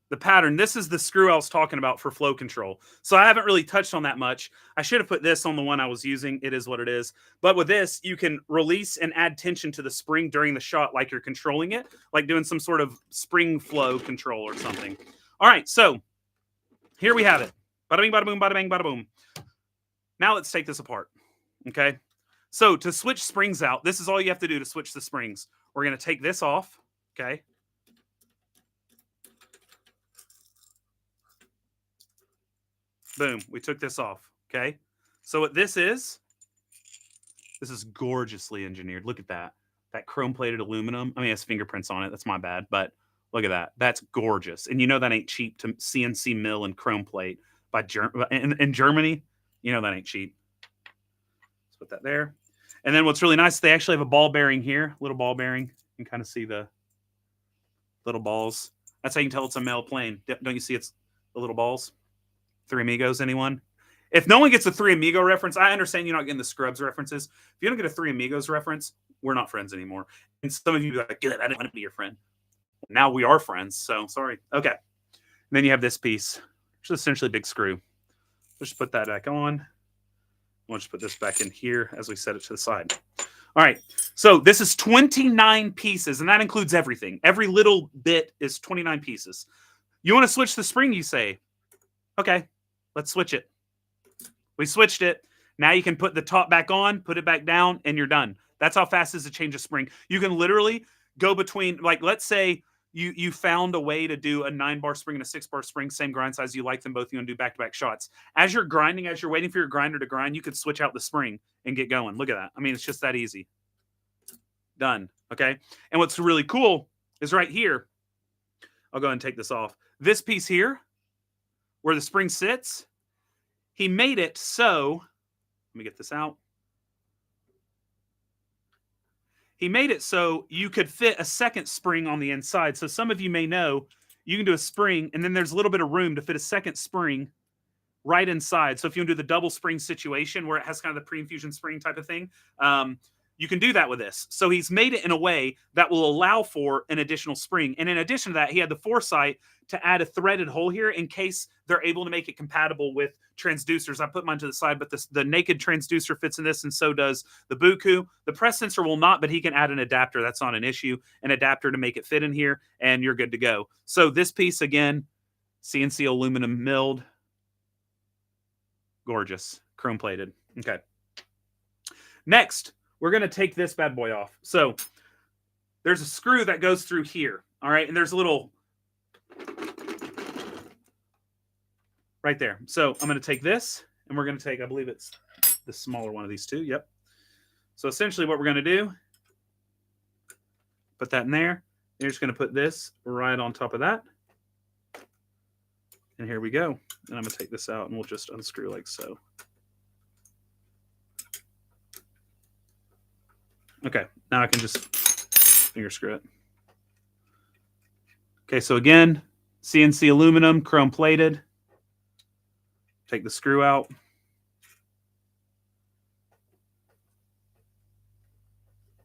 [SPEAKER 1] the pattern. This is the screw I was talking about for flow control. So I haven't really touched on that much. I should have put this on the one I was using. It is what it is. But with this, you can release and add tension to the spring during the shot like you're controlling it, like doing some sort of spring flow control or something. All right, so here we have it. Bada bing, bada boom, bada bang, bada boom. Now let's take this apart, okay? So to switch springs out, this is all you have to do to switch the springs. We're going to take this off, okay? Boom, we took this off, okay? So what this is This is gorgeously engineered. Look at that. That chrome-plated aluminum. I mean, it has fingerprints on it. That's my bad. But look at that. That's gorgeous. And you know that ain't cheap to CNC mill and chrome plate by in Germany. You know that ain't cheap. Let's put that there. And then what's really nice, they actually have a ball bearing here. Little ball bearing. You can kind of see the little balls. That's how you can tell it's a male plane. Don't you see it's the little balls? Three Amigos, anyone? If no one gets a Three Amigo reference, I understand you're not getting the Scrubs references. If you don't get a Three Amigos reference, we're not friends anymore. And some of you be like, good, I didn't want to be your friend. Now we are friends, so sorry. Okay. And then you have this piece, which is essentially a big screw. Let's just put that back on. We'll just put this back in here as we set it to the side. All right. So this is 29 pieces, and that includes everything. Every little bit is 29 pieces. You want to switch the spring, you say. Okay, let's switch it. We switched it. Now you can put the top back on, put it back down, and you're done. That's how fast is a change of spring. You can literally go between, like, let's say you found a way to do a 9-bar spring and a 6-bar spring, same grind size. You like them both. You want to do back-to-back shots. As you're grinding, as you're waiting for your grinder to grind, you could switch out the spring and get going. Look at that. I mean, it's just that easy. Done. Okay. And what's really cool is right here. I'll go ahead and take this off. This piece here, where the spring sits, he made it so, let me get this out. He made it so you could fit a second spring on the inside. So some of you may know you can do a spring, and then there's a little bit of room to fit a second spring right inside. So if you want to do the double spring situation where it has kind of the pre-infusion spring type of thing, you can do that with this. So he's made it in a way that will allow for an additional spring. And in addition to that, he had the foresight to add a threaded hole here in case they're able to make it compatible with transducers. I put mine to the side, but the naked transducer fits in this, and so does the Buku. The press sensor will not, but he can add an adapter. That's not an issue. An adapter to make it fit in here, and you're good to go. So this piece, again, CNC aluminum milled. Gorgeous. Chrome plated. Okay. Next, we're going to take this bad boy off. So there's a screw that goes through here. All right. And there's a little right there. So I'm going to take this, and we're going to take, I believe it's the smaller one of these two. Yep. So essentially what we're going to do, put that in there. You're just going to put this right on top of that. And here we go. And I'm going to take this out, and we'll just unscrew like so. Okay, now I can just finger screw it. Okay, so again, CNC aluminum, chrome plated. Take the screw out.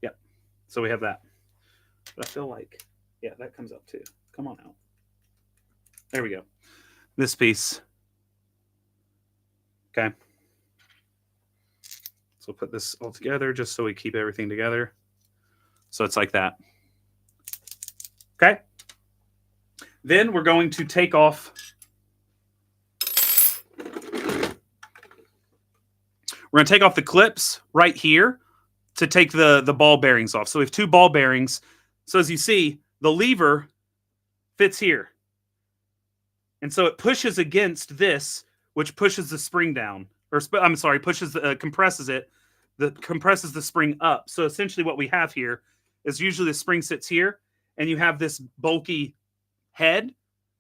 [SPEAKER 1] Yep, so we have that. But I feel like, yeah, that comes out too. Come on out. There we go. This piece. Okay. So we'll put this all together just so we keep everything together. So it's like that. Okay. Then we're going to take off. We're going to take off the clips right here to take the ball bearings off. So we have two ball bearings. So as you see, the lever fits here. And so it pushes against this, which pushes the spring down. Or I'm sorry, pushes compresses it. Compresses the spring up. So essentially what we have here is usually the spring sits here, and you have this bulky head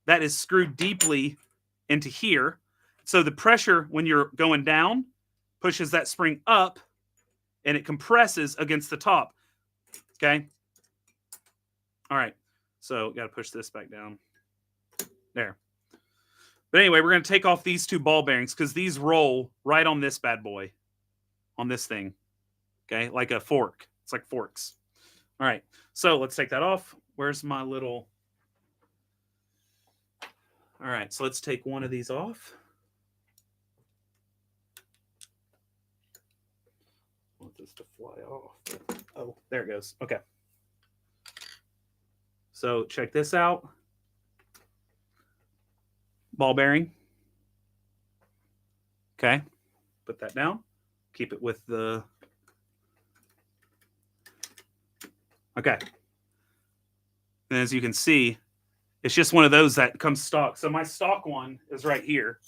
[SPEAKER 1] that is screwed deeply into here. So the pressure when you're going down pushes that spring up, and it compresses against the top. Okay? All right. So got to push this back down. There. But anyway, we're going to take off these two ball bearings because these roll right on this bad boy, on this thing, okay? Like a fork. It's like forks. All right, so let's take that off. Where's my little... All right, so let's take one of these off. I want this to fly off. Oh, there it goes. Okay. So check this out. Ball bearing. Okay. Put that down. Keep it with the... Okay. And as you can see, it's just one of those that comes stock. So my stock one is right here.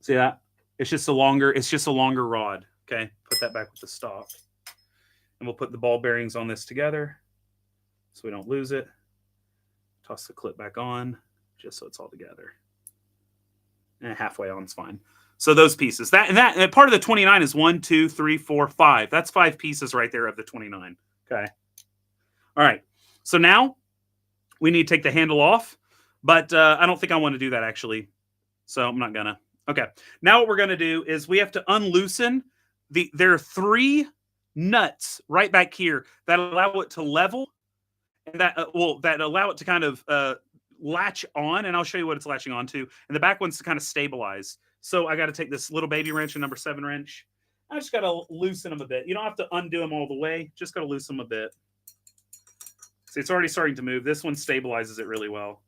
[SPEAKER 1] See that? It's just a longer rod. Okay, put that back with the stock. And we'll put the ball bearings on this together so we don't lose it. Toss the clip back on just so it's all together. And halfway on is fine. So those pieces. And part of the 29 is 1, 2, 3, 4, 5. That's 5 pieces right there of the 29. Okay. All right. So now we need to take the handle off, but I don't think I want to do that actually. So I'm not gonna. Okay. Now what we're gonna do is we have to unloosen there are 3 nuts right back here that allow it to level and that allow it to kind of latch on, and I'll show you what it's latching onto. And the back one's to kind of stabilize. So I got to take this little baby wrench, a number 7 wrench. I just got to loosen them a bit. You don't have to undo them all the way. Just got to loosen them a bit. See, it's already starting to move. This one stabilizes it really well.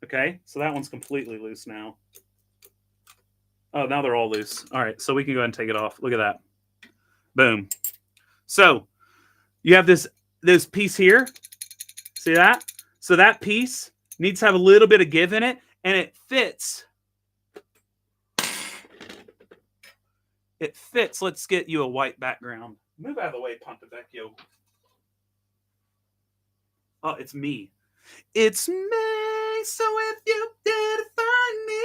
[SPEAKER 1] Okay, so that one's completely loose now. Oh, now they're all loose. All right, so we can go ahead and take it off. Look at that. Boom. So you have this piece here. See that? So that piece needs to have a little bit of give in it, and it fits. It fits. Let's get you a white background. Move out of the way, Pontevecchio. Oh, it's me. It's me. So if you did find me,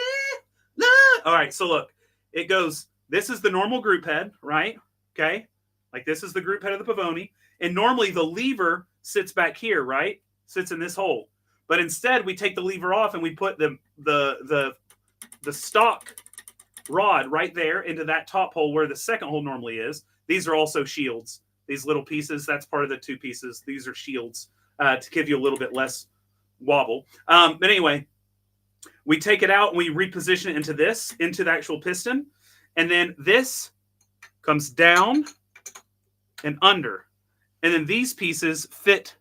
[SPEAKER 1] love. All right, so look. It goes, this is the normal group head, right? Okay. Like this is the group head of the Pavoni. And normally the lever sits back here, right? Sits in this hole. But instead we take the lever off and we put the stock rod right there into that top hole where the second hole normally is. These are also shields. These little pieces, that's part of the 2 pieces. These are shields to give you a little bit less wobble. But anyway, we take it out and we reposition it into the actual piston. And then this comes down and under. And then these pieces fit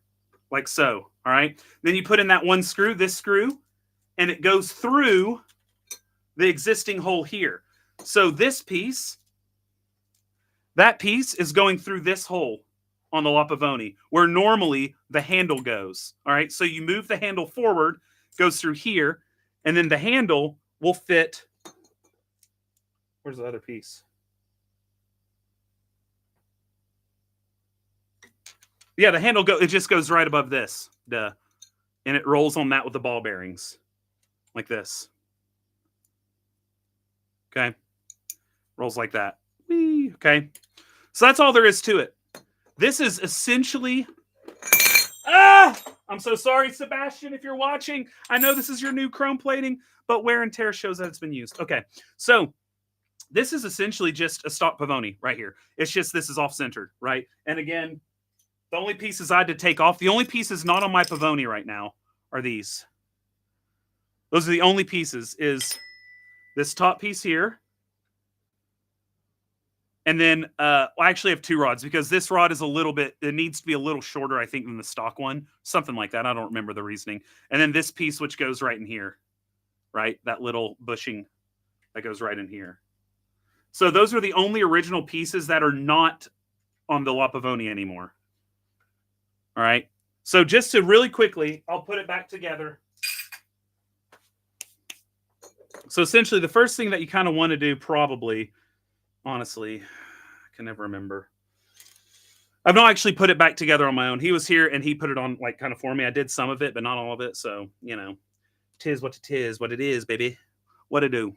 [SPEAKER 1] like so. All right. Then you put in that one screw, this screw, and it goes through the existing hole here. So this piece, that piece is going through this hole on the La Pavoni, where normally the handle goes. All right. So you move the handle forward, goes through here, and then the handle will fit. Where's the other piece? Yeah, the handle it just goes right above this. Duh. And it rolls on that with the ball bearings. Like this. Okay. Rolls like that. Whee. Okay. So that's all there is to it. This is essentially... I'm so sorry, Sebastian, if you're watching. I know this is your new chrome plating, but wear and tear shows that it's been used. Okay. So this is essentially just a stock Pavoni right here. It's just this is off-centered, right? And again... the only pieces I had to take off, the only pieces not on my Pavoni right now are these. Those are the only pieces, is this top piece here. And then I actually have 2 rods because this rod is a little bit, it needs to be a little shorter, I think, than the stock one. Something like that. I don't remember the reasoning. And then this piece, which goes right in here, right? That little bushing that goes right in here. So those are the only original pieces that are not on the La Pavoni anymore. All right. So just to really quickly, I'll put it back together. So essentially the first thing that you kind of want to do probably, honestly, I can never remember. I've not actually put it back together on my own. He was here and he put it on like kind of for me. I did some of it, but not all of it. So, you know, tis what it is, what it is, baby. What to do.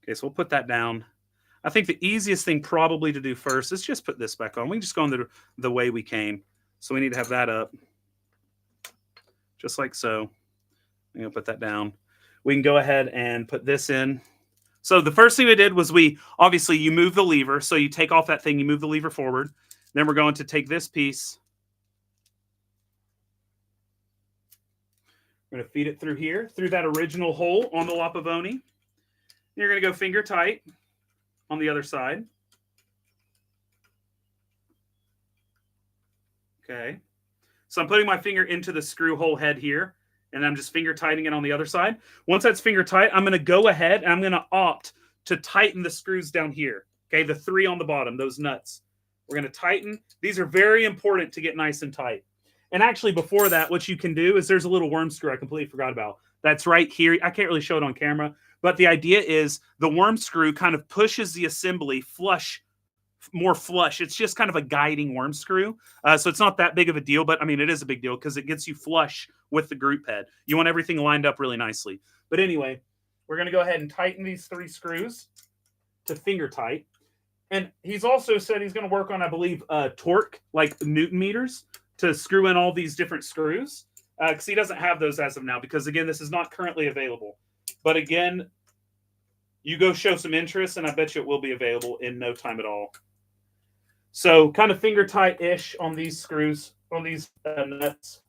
[SPEAKER 1] Okay, so we'll put that down. I think the easiest thing probably to do first is just put this back on. We can just go on the way we came. So we need to have that up. Just like so. I'm going to put that down. We can go ahead and put this in. So the first thing we did was obviously you move the lever. So you take off that thing, you move the lever forward. Then we're going to take this piece. We're going to feed it through here, through that original hole on the La Pavoni. You're going to go finger tight on the other side. Okay. So I'm putting my finger into the screw hole head here, and I'm just finger tightening it on the other side. Once that's finger tight, I'm going to go ahead and I'm going to opt to tighten the screws down here. Okay, the 3 on the bottom, those nuts. We're going to tighten. These are very important to get nice and tight. And actually before that, what you can do is there's a little worm screw I completely forgot about. that's right here. I can't really show it on camera, but the idea is the worm screw kind of pushes the assembly more flush. It's just kind of a guiding worm screw. So it's not that big of a deal, but I mean, it is a big deal because it gets you flush with the group head. You want everything lined up really nicely. But anyway, we're going to go ahead and tighten these 3 screws to finger tight. And he's also said he's going to work on, I believe, torque, like Newton meters, to screw in all these different screws. Because he doesn't have those as of now, because, again, this is not currently available. But, again, you go show some interest, and I bet you it will be available in no time at all. So kind of finger tight-ish on these screws, on these nuts.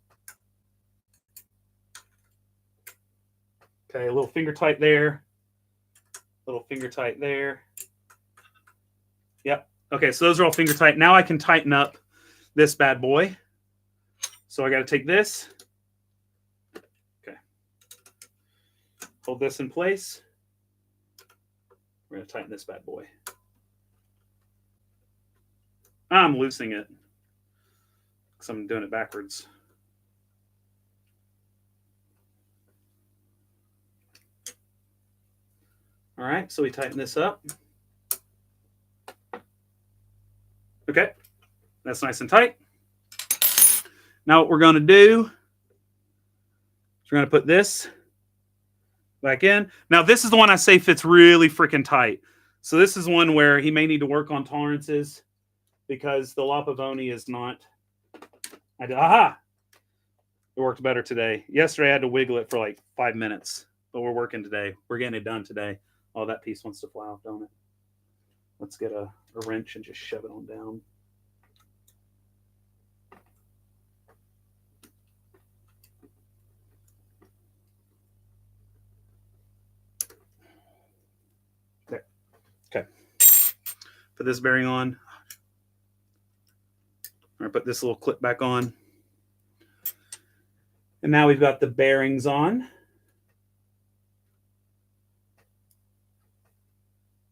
[SPEAKER 1] Okay, a little finger tight there. A little finger tight there. Yep. Okay, so those are all finger tight. Now I can tighten up this bad boy. So I got to take this. Okay. Hold this in place. We're going to tighten this bad boy. I'm loosening it because I'm doing it backwards. All right, so we tighten this up. Okay, that's nice and tight. Now what we're going to do is we're going to put this back in. Now this is the one I say fits really freaking tight. So this is one where he may need to work on tolerances because the La Pavoni is not. Aha! It worked better today. Yesterday I had to wiggle it for like 5 minutes, but we're working today. We're getting it done today. Oh, that piece wants to fly off, don't it? Let's get a wrench and just shove it on down. There. Okay. Put this bearing on. All right, put this little clip back on. And now we've got the bearings on.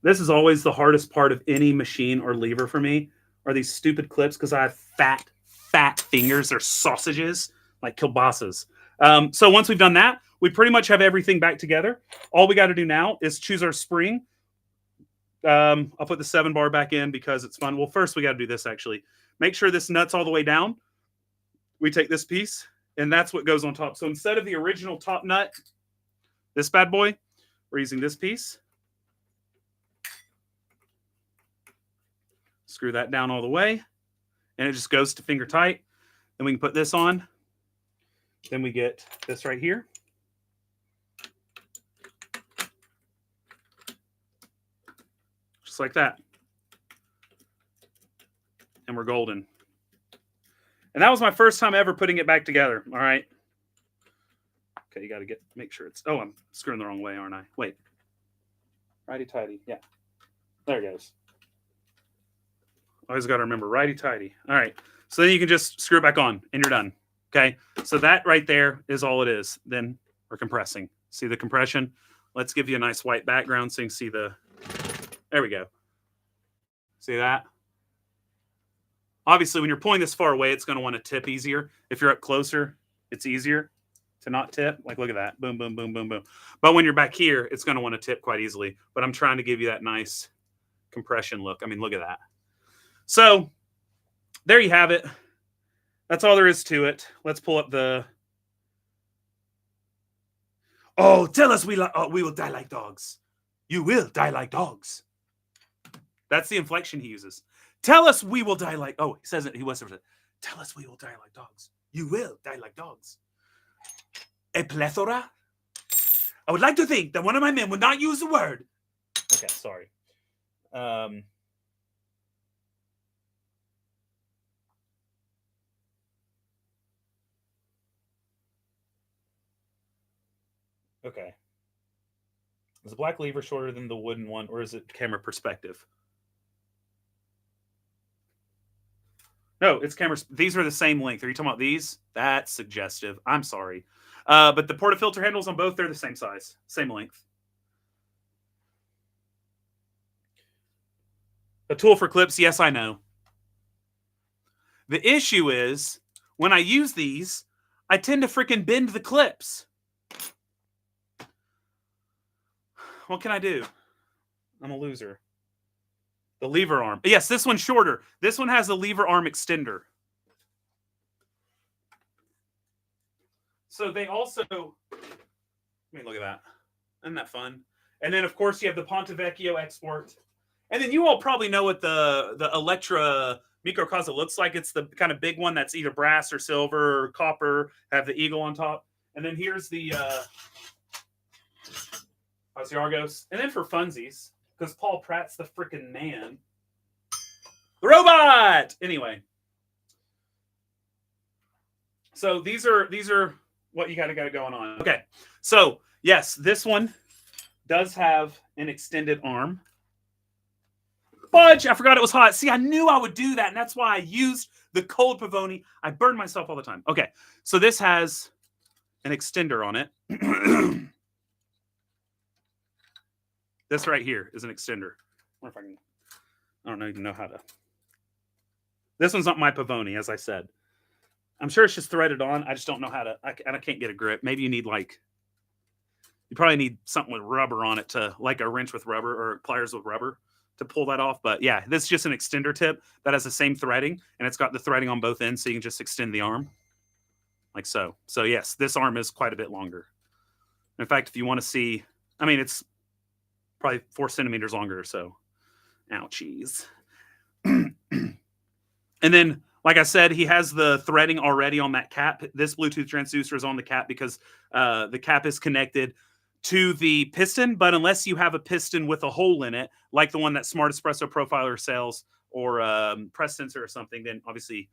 [SPEAKER 1] This is always the hardest part of any machine or lever for me, are these stupid clips, because I have fat fingers. They're sausages, like kielbasa's. So once we've done that, we pretty much have everything back together. All we got to do now is choose our spring. I'll put the 7-bar back in because it's fun. Well, first we got to do this, actually. Make sure this nut's all the way down. We take this piece, and that's what goes on top. So instead of the original top nut, this bad boy, we're using this piece. Screw that down all the way, and it just goes to finger tight. Then we can put this on. Then we get this right here. Just like that. And we're golden. And that was my first time ever putting it back together. All right. Okay, you got to make sure it's. Oh, I'm screwing the wrong way, aren't I? Wait. Righty-tighty. Yeah. There it goes. Always got to remember, righty-tighty. All right. So then you can just screw it back on, and you're done. Okay. So that right there is all it is. Then we're compressing. See the compression? Let's give you a nice white background so you can see the. There we go. See that? Obviously, when you're pulling this far away, it's going to want to tip easier. If you're up closer, it's easier to not tip. Like, look at that. Boom, boom, boom, boom, boom. But when you're back here, it's going to want to tip quite easily. But I'm trying to give you that nice compression look. I mean, look at that. So there you have it. That's all there is to it. Let's pull up the. Oh, tell us we will die like dogs. You will die like dogs. That's the inflection he uses. Tell us we will die like. Oh, he says it. He was. Tell us we will die like dogs. You will die like dogs. A plethora? I would like to think that one of my men would not use the word. Okay, sorry. Okay. Is the black lever shorter than the wooden one, or is it camera perspective? No, it's camera. These are the same length. Are you talking about these? That's suggestive. I'm sorry. But the portafilter handles on both, they're the same size, same length. A tool for clips, yes, I know. The issue is, when I use these, I tend to freaking bend the clips. What can I do? I'm a loser. The lever arm. Yes, this one's shorter. This one has a lever arm extender. So they also, I mean, look at that. Isn't that fun? And then, of course, you have the Ponte Vecchio export. And then you all probably know what the Electra microcasa looks like. It's the kind of big one that's either brass or silver or copper, have the eagle on top. And then here's the Argos. And then for funsies, because Paul Pratt's the freaking man. The robot! Anyway. So these are what you got going on. Okay. So, yes, this one does have an extended arm. Fudge! I forgot it was hot. See, I knew I would do that, and that's why I used the cold Pavoni. I burn myself all the time. Okay. So this has an extender on it. This right here is an extender. I wonder if I don't even know how to. This one's not my Pavoni, as I said. I'm sure it's just threaded on. I just don't know how to. I can't get a grip. Maybe you need you probably need something with rubber on it to, like a wrench with rubber or pliers with rubber to pull that off. But yeah, this is just an extender tip that has the same threading, and it's got the threading on both ends, so you can just extend the arm like so. So yes, this arm is quite a bit longer. In fact, if you want to see, I mean, it's probably 4 centimeters longer or so. Ouchies. And then, like I said, he has the threading already on that cap. This Bluetooth transducer is on the cap because the cap is connected to the piston. But unless you have a piston with a hole in it, like the one that Smart Espresso Profiler sells or Press Sensor or something, then obviously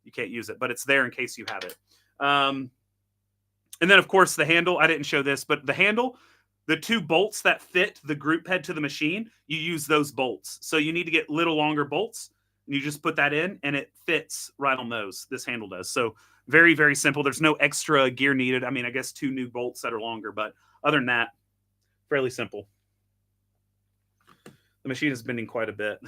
[SPEAKER 1] you can't use it. But it's there in case you have it. And then, of course, the handle. I didn't show this, but the handle, the 2 bolts that fit the group head to the machine, you use those bolts. So you need to get little longer bolts. And you just put that in, and it fits right on those. This handle does. So very, very simple. There's no extra gear needed. I mean, I guess 2 new bolts that are longer, but other than that, fairly simple. The machine is bending quite a bit.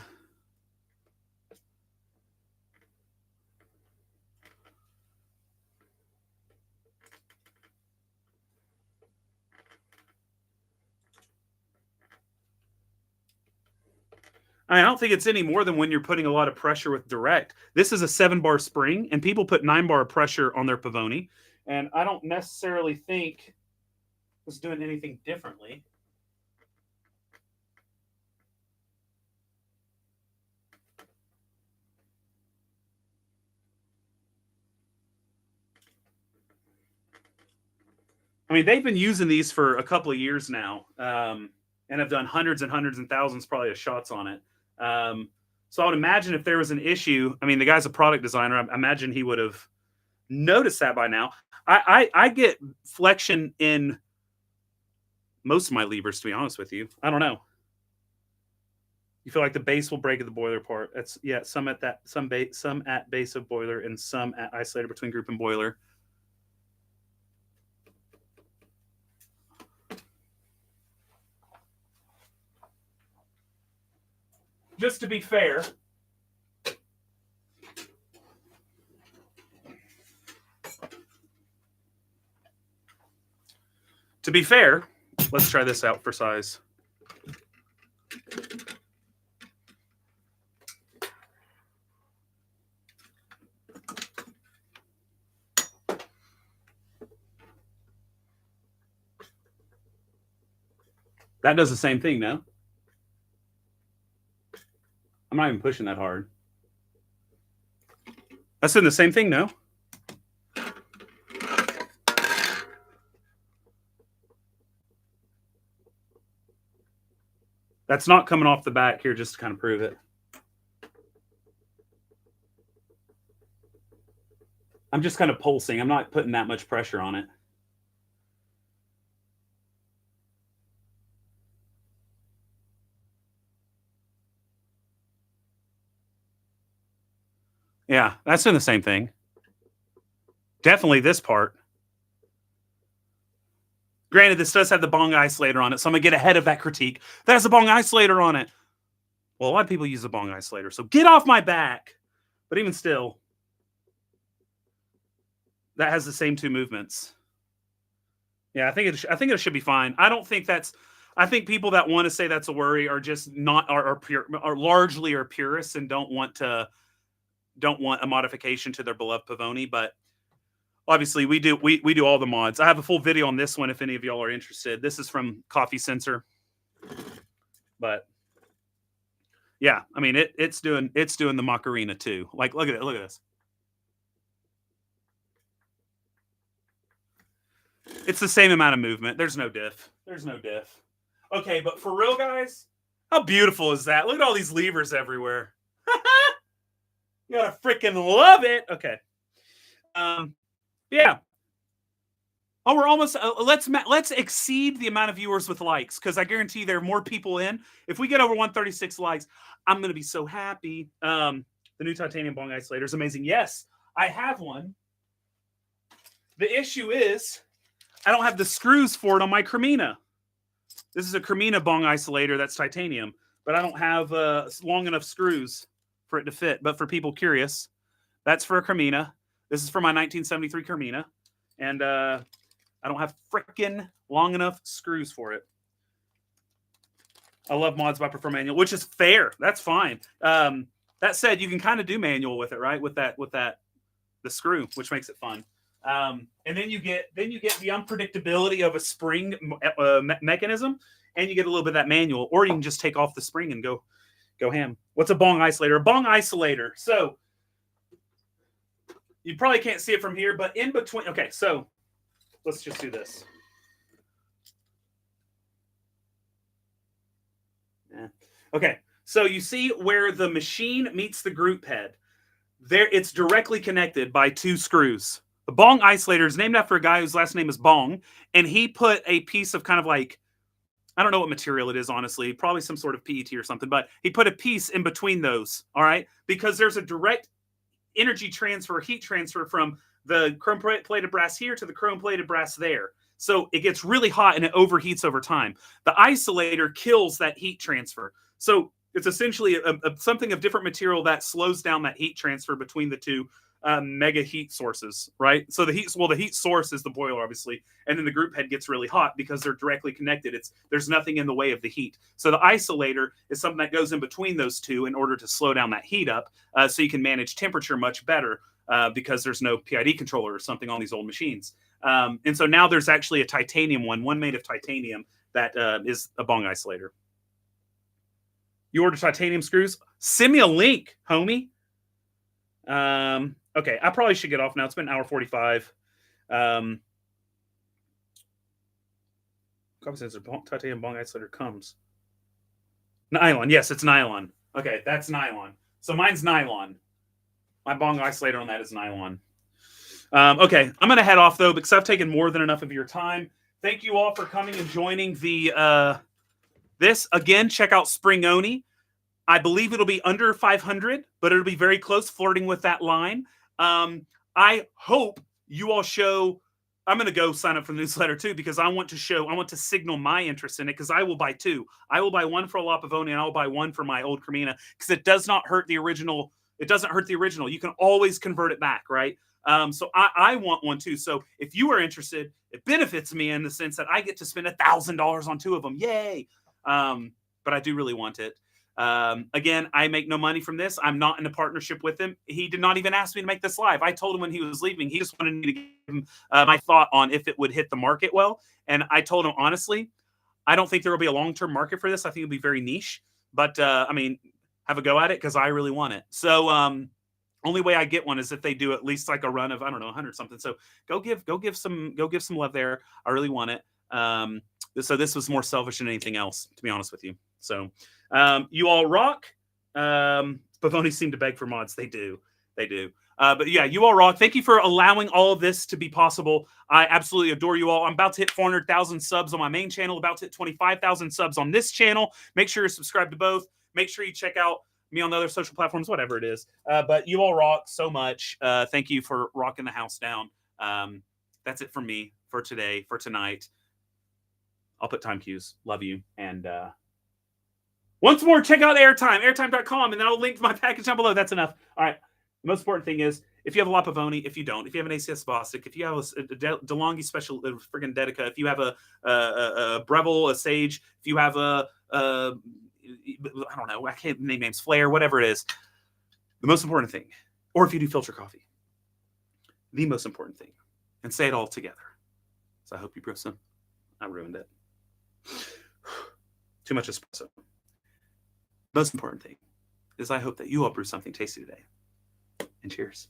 [SPEAKER 1] I don't think it's any more than when you're putting a lot of pressure with direct. This is a 7-bar spring, and people put 9-bar pressure on their Pavoni. And I don't necessarily think it's doing anything differently. I mean, they've been using these for a couple of years now, and have done hundreds and hundreds and thousands probably of shots on it. So I would imagine if there was an issue, I mean, the guy's a product designer. I imagine he would have noticed that by now. I get flexion in most of my levers, to be honest with you. I don't know. You feel like the base will break at the boiler part. That's some at base of boiler and some at isolator between group and boiler. Just to be fair, let's try this out for size. That does the same thing now. I'm not even pushing that hard. That's doing the same thing, no? That's not coming off the back here just to kind of prove it. I'm just kind of pulsing. I'm not putting that much pressure on it. Yeah, that's doing the same thing. Definitely this part. Granted, this does have the bong isolator on it, so I'm going to get ahead of that critique. That has a bong isolator on it. Well, a lot of people use the bong isolator, so get off my back. But even still, that has the same 2 movements. Yeah, I think it should be fine. I don't think that's... I think people that want to say that's a worry are just not are pure are largely are purists and don't want a modification to their beloved Pavoni. But obviously, we do all the mods. I have a full video on this one if any of y'all are interested. This is from Coffee Sensor, but yeah, I mean it's doing the Macarena too. Like look at it, look at this. It's the same amount of movement. There's no diff. There's no diff. Okay, but for real, guys, how beautiful is that? Look at all these levers everywhere. You gotta freaking love it. Okay. Yeah. Oh, we're almost. Let's exceed the amount of viewers with likes because I guarantee there are more people in. If we get over 136 likes, I'm gonna be so happy. The new titanium bong isolator is amazing. Yes, I have one. The issue is I don't have the screws for it on my Cremina. This is a Cremina bong isolator that's titanium, but I don't have long enough screws for it to fit. But for people curious, that's for a Cremina. This is for my 1973 Cremina, and I don't have frickin' long enough screws for it. I love mods, but I prefer manual, which is fair. That's fine. That said, you can kind of do manual with it, right? With the screw, which makes it fun. And then you get the unpredictability of a spring mechanism, and you get a little bit of that manual, or you can just take off the spring and go ham. What's a bong isolator? A bong isolator. So you probably can't see it from here, but in between. Okay, so let's just do this. Yeah. Okay, so you see where the machine meets the group head. There, it's directly connected by two screws. The bong isolator is named after a guy whose last name is Bong, and he put a piece of kind of like, I don't know what material it is, honestly, probably some sort of PET or something, but he put a piece in between those, all right? Because there's a direct energy transfer, heat transfer from the chrome-plated brass here to the chrome-plated brass there. So it gets really hot and it overheats over time. The isolator kills that heat transfer. So it's essentially something of different material that slows down that heat transfer between the two mega heat sources, right? So the heat source is the boiler, obviously, and then the group head gets really hot because they're directly connected. There's nothing in the way of the heat. So the isolator is something that goes in between those two in order to slow down that heat up, so you can manage temperature much better because there's no PID controller or something on these old machines. And so now there's actually a titanium one made of titanium that is a bong isolator. You order titanium screws? Send me a link, homie. Okay, I probably should get off now. It's been an hour 45. Coffee sensor titanium bong isolator comes. Nylon. Yes, it's nylon. Okay, that's nylon. So mine's nylon. My bong isolator on that is nylon. Okay, I'm going to head off, though, because I've taken more than enough of your time. Thank you all for coming and joining the this. Again, check out Springoni. I believe it'll be under 500, but it'll be very close, flirting with that line. I hope you all show. I'm going to go sign up for the newsletter too because I want to signal my interest in it because I will buy two. I will buy one for a La Pavoni and I'll buy one for my old Cremina because it does not hurt the original. It doesn't hurt the original. You can always convert it back, right? So I want one too. So if you are interested, it benefits me in the sense that I get to spend $1,000 on two of them. Yay! But I do really want it. Again, I make no money from this. I'm not in a partnership with him. He did not even ask me to make this live. I told him when he was leaving, he just wanted me to give him my thought on if it would hit the market well. And I told him, honestly, I don't think there will be a long-term market for this. I think it'll be very niche, but I mean, have a go at it because I really want it. So, only way I get one is if they do at least like a run of, I don't know, 100 something. So go give some love there. I really want it. So this was more selfish than anything else, to be honest with you. So, you all rock. Pavoni seem to beg for mods. They do. But yeah, you all rock. Thank you for allowing all of this to be possible. I absolutely adore you all. I'm about to hit 400,000 subs on my main channel, about to hit 25,000 subs on this channel. Make sure you're subscribed to both. Make sure you check out me on the other social platforms, whatever it is. But you all rock so much. Thank you for rocking the house down. That's it for me for today, for tonight. I'll put time cues. Love you. And once more, check out Airtime, airtime.com, and then I'll link to my package down below. That's enough. All right. The most important thing is if you have a La Pavoni, if you don't, if you have an ACS Bostic, if you have a DeLonghi special friggin' Dedica, if you have a Breville, a Sage, if you have I don't know, I can't name names, Flair, whatever it is. The most important thing, or if you do filter coffee, the most important thing, and say it all together. So I hope you brew some. I ruined it. Too much espresso. Most important thing is I hope that you all brew something tasty today. And cheers.